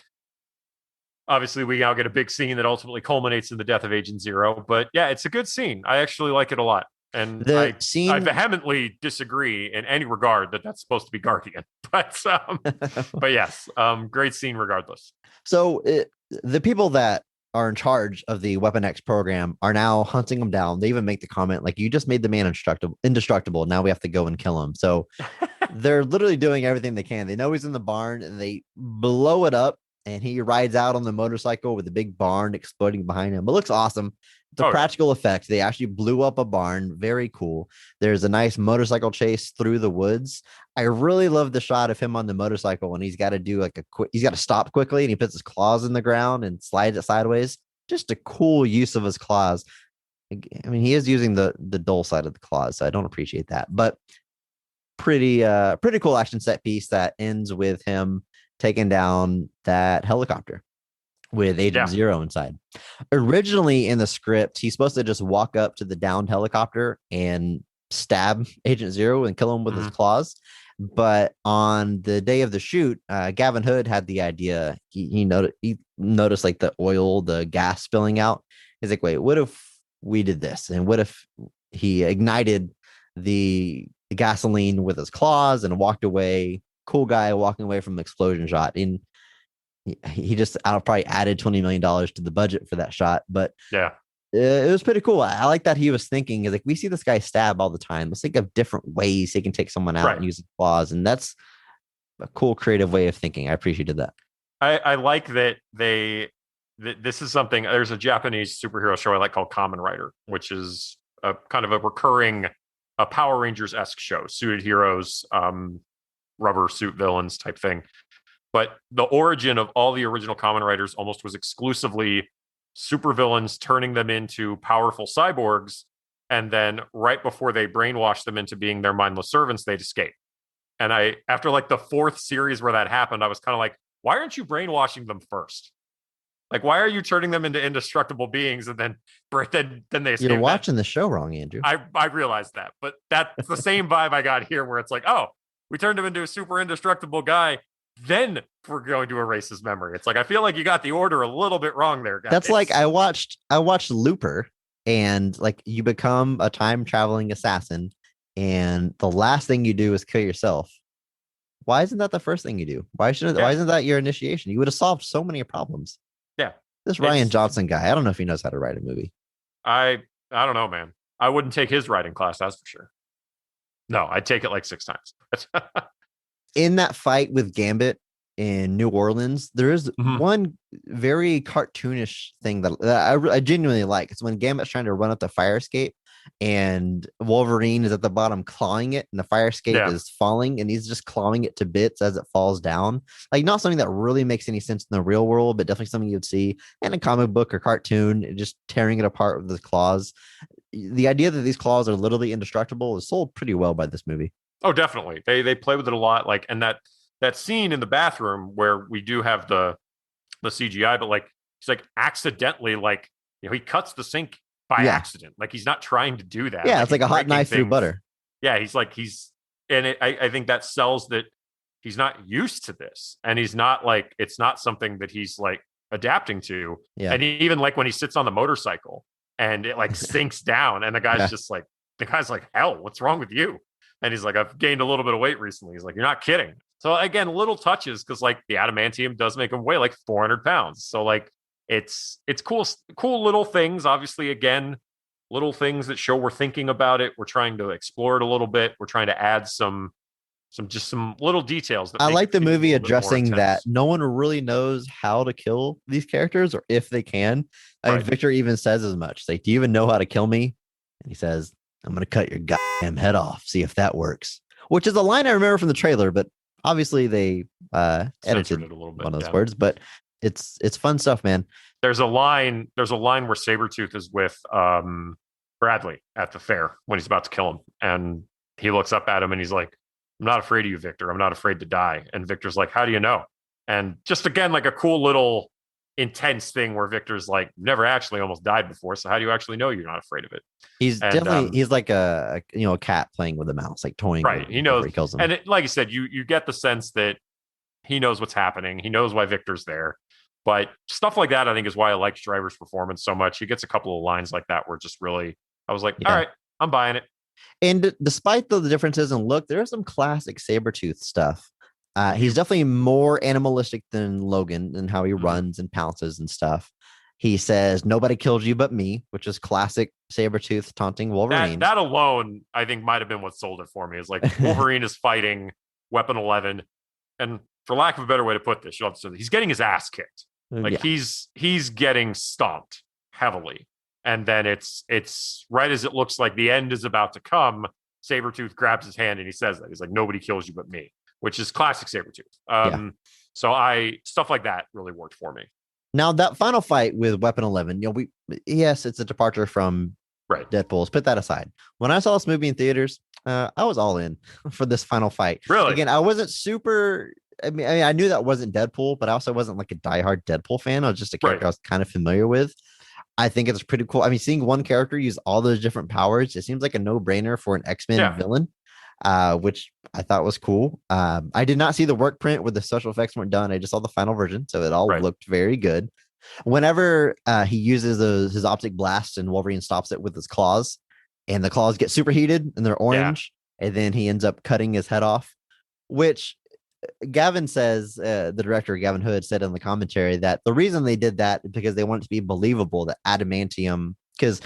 obviously we now get a big scene that ultimately culminates in the death of Agent Zero. But it's a good scene. I actually like it a lot. And I vehemently disagree in any regard that that's supposed to be Guardian. But yes, great scene regardless. So the people that are in charge of the Weapon X program are now hunting him down. They even make the comment like, you just made the man indestructible. Now we have to go and kill him. So they're literally doing everything they can. They know he's in the barn and they blow it up, and he rides out on the motorcycle with the big barn exploding behind him. It looks awesome. It's a practical effect. They actually blew up a barn. Very cool. There's a nice motorcycle chase through the woods. I really love the shot of him on the motorcycle, and he's got to do he's got to stop quickly, and he puts his claws in the ground and slides it sideways. Just a cool use of his claws. I mean, he is using the dull side of the claws, so I don't appreciate that. But pretty cool action set piece that ends with him taking down that helicopter with Agent Zero inside. Originally in the script, he's supposed to just walk up to the downed helicopter and stab Agent Zero and kill him with his claws. But on the day of the shoot, Gavin Hood had the idea. He noticed like the oil, the gas spilling out. He's like, wait, what if we did this? And what if he ignited the gasoline with his claws and walked away? Cool guy walking away from the explosion shot. And he just probably added $20 million to the budget for that shot, but yeah, it was pretty cool. I like that he was thinking is like, we see this guy stab all the time. Let's think of different ways he can take someone out and use his claws. And that's a cool, creative way of thinking. I appreciated that. I like that this is something, there's a Japanese superhero show I like called Kamen Rider, which is a kind of a recurring Power Rangers-esque show, suited heroes, rubber suit villains type thing. But the origin of all the original Kamen Riders almost was exclusively supervillains turning them into powerful cyborgs, and then right before they brainwashed them into being their mindless servants, they'd escape. And after like the 4th series where that happened, I was kind of like, why aren't you brainwashing them first? Like, why are you turning them into indestructible beings and then they escape? You're watching the show wrong, Andrew. I realized that, but that's the same vibe I got here, where it's like, oh, we turned him into a super indestructible guy, then we're going to erase his memory. It's like, I feel like you got the order a little bit wrong there, guys. That's like I watched Looper, and like you become a time traveling assassin, and the last thing you do is kill yourself. Why isn't that the first thing you do? Why isn't that your initiation? You would have solved so many problems. Yeah. This Rian Johnson guy, I don't know if he knows how to write a movie. I don't know, man. I wouldn't take his writing class, that's for sure. No, I'd take it like 6 times. In that fight with Gambit in New Orleans, there is one very cartoonish thing that I genuinely like. It's when Gambit's trying to run up the fire escape, and Wolverine is at the bottom clawing it, and the fire escape is falling, and he's just clawing it to bits as it falls down. Like, not something that really makes any sense in the real world, but definitely something you'd see in a comic book or cartoon, just tearing it apart with the claws. The idea that these claws are literally indestructible is sold pretty well by this movie. Oh, definitely. They play with it a lot. Like, and that scene in the bathroom where we do have the CGI, but like, he's like accidentally, like, he cuts the sink by accident. Like, he's not trying to do that. Yeah, it's like a hot knife through butter. Yeah, I think that sells that he's not used to this, and he's not like, it's not something that he's like adapting to. Yeah. And even like when he sits on the motorcycle and it like sinks down, and the guy's just like, hell, what's wrong with you? And he's like, I've gained a little bit of weight recently. He's like, you're not kidding. So again, little touches, because like the adamantium does make him weigh like 400 pounds. So like, it's cool little things. Obviously, again, little things that show we're thinking about it. We're trying to explore it a little bit. We're trying to add some little details. That I like the movie addressing that no one really knows how to kill these characters, or if they can. I mean, Victor even says as much. It's like, do you even know how to kill me? And he says, I'm going to cut your goddamn head off. See if that works. Which is a line I remember from the trailer, but obviously they edited it a little bit, one of those words. But it's fun stuff, man. There's a line where Sabretooth is with Bradley at the fair when he's about to kill him, and he looks up at him and he's like, I'm not afraid of you, Victor. I'm not afraid to die. And Victor's like, how do you know? And just again, like a cool little intense thing where Victor's like, never actually almost died before, so how do you actually know you're not afraid of it? He's definitely he's like a cat playing with a mouse, like toying. Right, he knows. He kills him. And like you said, you get the sense that he knows what's happening. He knows why Victor's there. But stuff like that, I think, is why I like Schreiber's performance so much. He gets a couple of lines like that where just really, I was like, all right, I'm buying it. And despite the differences in look, there is some classic Sabretooth stuff. He's definitely more animalistic than Logan and how he runs and pounces and stuff. He says, nobody kills you but me, which is classic Sabretooth taunting Wolverine. That alone, I think, might have been what sold it for me. Is like, Wolverine is fighting Weapon 11. And for lack of a better way to put this, he's getting his ass kicked. Like, he's getting stomped heavily. And then it's right as it looks like the end is about to come, Sabretooth grabs his hand and he says that. He's like, nobody kills you but me, which is classic Sabretooth. So stuff like that really worked for me. Now, that final fight with Weapon 11, yes, it's a departure from Deadpool. Let's put that aside. When I saw this movie in theaters, I was all in for this final fight. Really? Again, I wasn't super... I mean, I knew that wasn't Deadpool, but I also wasn't like a diehard Deadpool fan. I was just a character I was kind of familiar with. I think it's pretty cool. I mean, seeing one character use all those different powers, it seems like a no-brainer for an X-Men villain, which I thought was cool. I did not see the work print where the special effects weren't done. I just saw the final version, so it all looked very good. Whenever he uses his optic blast and Wolverine stops it with his claws, and the claws get superheated and they're orange, and then he ends up cutting his head off, which Gavin says, the director, Gavin Hood, said in the commentary that the reason they did that is because they wanted it to be believable that adamantium, because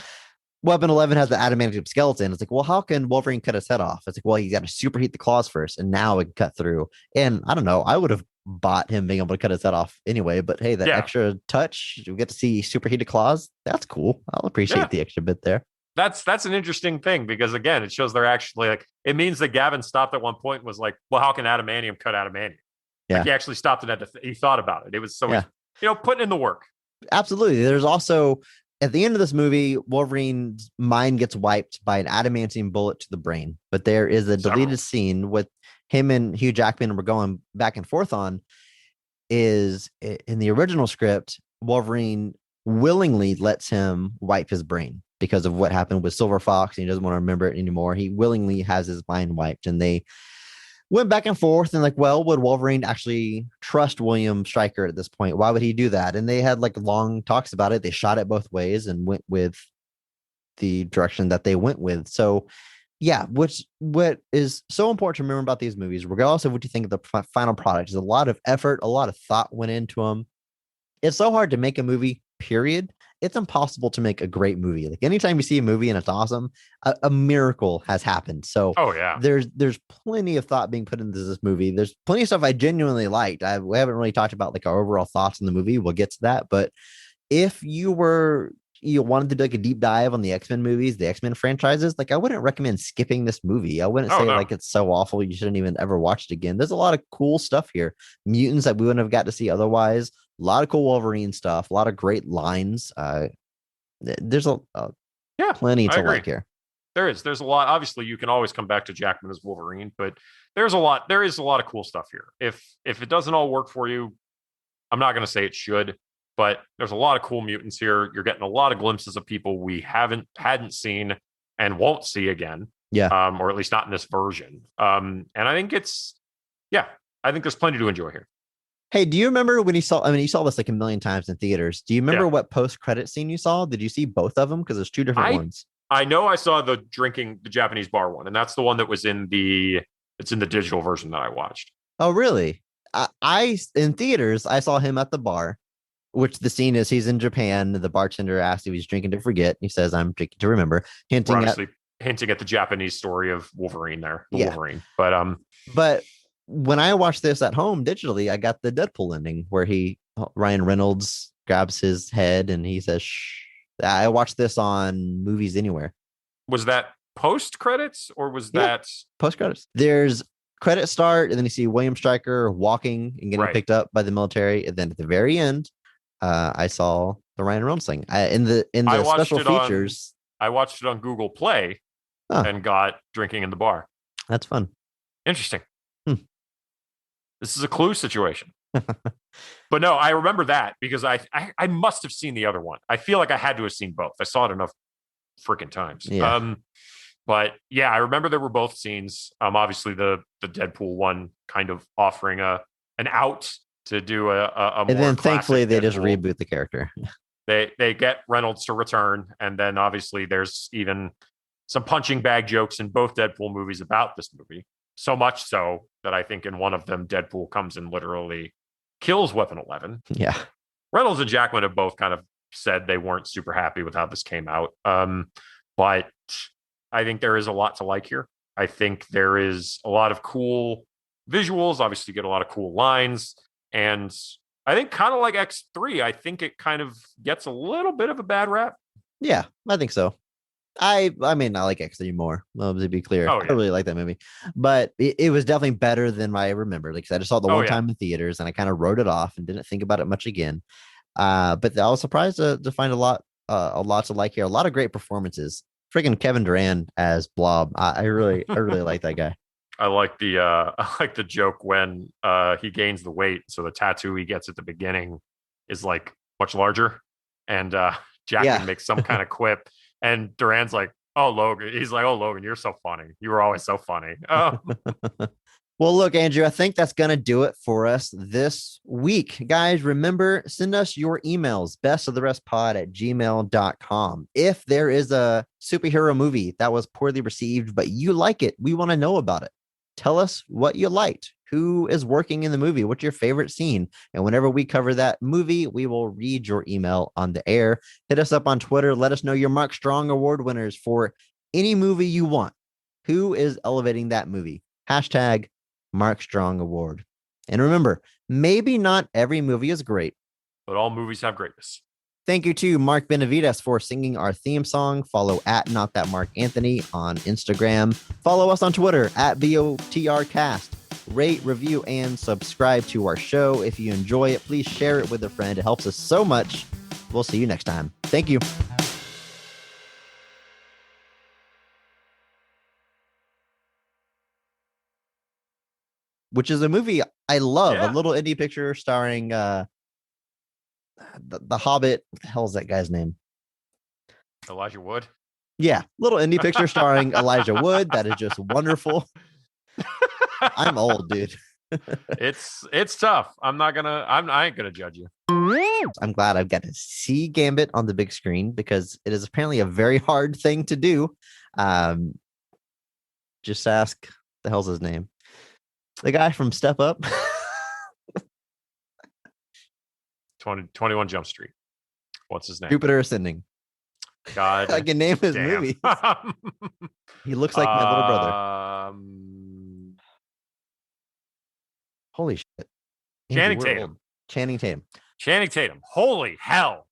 Weapon 11 has the adamantium skeleton. It's like, well, how can Wolverine cut his head off? It's like, well, you got to superheat the claws first, and now it can cut through. And I don't know, I would have bought him being able to cut his head off anyway, but hey, that extra touch, you get to see superheated claws. That's cool. I'll appreciate the extra bit there. That's an interesting thing, because again, it shows they're actually like, it means that Gavin stopped at one point and was like, well, how can adamantium cut adamantium? Like, he actually stopped it at he thought about it. It was so, putting in the work. Absolutely. There's also, at the end of this movie, Wolverine's mind gets wiped by an adamantium bullet to the brain. But there is a deleted scene with him and Hugh Jackman, we're going back and forth on, is in the original script, Wolverine willingly lets him wipe his brain because of what happened with Silver Fox, and he doesn't want to remember it anymore. He willingly has his mind wiped, and they went back and forth and like, well, would Wolverine actually trust William Stryker at this point? Why would he do that? And they had like long talks about it. They shot it both ways and went with the direction that they went with. So yeah, what is so important to remember about these movies, regardless of what you think of the final product, is a lot of effort, a lot of thought went into them. It's so hard to make a movie, period. It's impossible to make a great movie. Like anytime you see a movie and it's awesome, a miracle has happened. So there's plenty of thought being put into this movie. There's plenty of stuff I genuinely liked. We haven't really talked about like our overall thoughts on the movie. We'll get to that. But if you wanted to do like a deep dive on the X-Men movies, the X-Men franchises, like I wouldn't recommend skipping this movie. I wouldn't say like it's so awful you shouldn't even ever watch it again. There's a lot of cool stuff here. Mutants that we wouldn't have got to see otherwise. A lot of cool Wolverine stuff, a lot of great lines. There's plenty to like here. There's a lot. Obviously, you can always come back to Jackman as Wolverine, but there is a lot of cool stuff here. If it doesn't all work for you, I'm not going to say it should, but there's a lot of cool mutants here. You're getting a lot of glimpses of people we hadn't seen and won't see again. Yeah. Or at least not in this version. And I think I think there's plenty to enjoy here. Hey, do you remember when you saw this like a million times in theaters. Do you remember what post-credit scene you saw? Did you see both of them? Because there's two different ones. I know I saw the Japanese bar one, and that's the one that was in the digital version that I watched. Oh, really? I in theaters, I saw him at the bar, which the scene is he's in Japan. The bartender asks if he's drinking to forget. He says, I'm drinking to remember, hinting at the Japanese story of Wolverine there. Wolverine. But when I watched this at home digitally, I got the Deadpool ending where Ryan Reynolds grabs his head and he says, shh. I watched this on Movies Anywhere. Was that post credits or was that post credits? There's credit start, and then you see William Stryker walking and getting picked up by the military. And then at the very end, I saw the Ryan Reynolds thing in the special features. I watched it on Google Play and got drinking in the bar. That's fun. Interesting. This is a Clue situation. But no, I remember that because I must have seen the other one. I feel like I had to have seen both. I saw it enough freaking times. Yeah. But yeah, I remember there were both scenes. Obviously the Deadpool one kind of offering an out to do a more and then thankfully they just Deadpool. reboot the character. They get Reynolds to return, and then obviously there's even some punching bag jokes in both Deadpool movies about this movie. So much so that I think in one of them, Deadpool comes and literally kills Weapon 11. Yeah. Reynolds and Jackman have both kind of said they weren't super happy with how this came out. But I think there is a lot to like here. I think there is a lot of cool visuals. Obviously, you get a lot of cool lines. And I think kind of like X3, I think it kind of gets a little bit of a bad rap. Yeah, I think so. I mean, I like X3 more. To be clear, I really like that movie, but it was definitely better than I remember. Like I just saw it the one time in theaters, and I kind of wrote it off and didn't think about it much again. But I was surprised to find a lot to like here. A lot of great performances. Freaking Kevin Durant as Blob. I really like that guy. I like the joke when he gains the weight, so the tattoo he gets at the beginning is like much larger, and Jackman makes some kind of quip. And Duran's like, oh, Logan. He's like, oh, Logan, you're so funny. You were always so funny. Oh. Well, look, Andrew, I think that's going to do it for us this week. Guys, remember, send us your emails, bestoftherestpod@gmail.com. If there is a superhero movie that was poorly received, but you like it, we want to know about it. Tell us what you liked. Who is working in the movie? What's your favorite scene? And whenever we cover that movie, we will read your email on the air. Hit us up on Twitter. Let us know your Mark Strong Award winners for any movie you want. Who is elevating that movie? Hashtag Mark Strong Award. And remember, maybe not every movie is great, but all movies have greatness. Thank you to Mark Benavides for singing our theme song. Follow at Not That Mark Anthony on Instagram. Follow us on Twitter at BOTRcast. Rate, review, and subscribe to our show. If you enjoy it, please share it with a friend. It helps us so much. We'll see you next time. Thank you. Which is a movie I love. Yeah. A little indie picture starring the Hobbit. What the hell is that guy's name? Elijah Wood. Yeah, little indie picture starring Elijah Wood. That is just wonderful. I'm old, dude. It's tough. I ain't gonna judge you. I'm glad I've got to see Gambit on the big screen because it is apparently a very hard thing to do. Just ask the hell's his name? The guy from Step Up. 21 Jump Street. What's his name? Jupiter Ascending. God. I can name his movies. He looks like my little brother. Holy shit. Channing Tatum. Channing Tatum. Channing Tatum. Holy hell.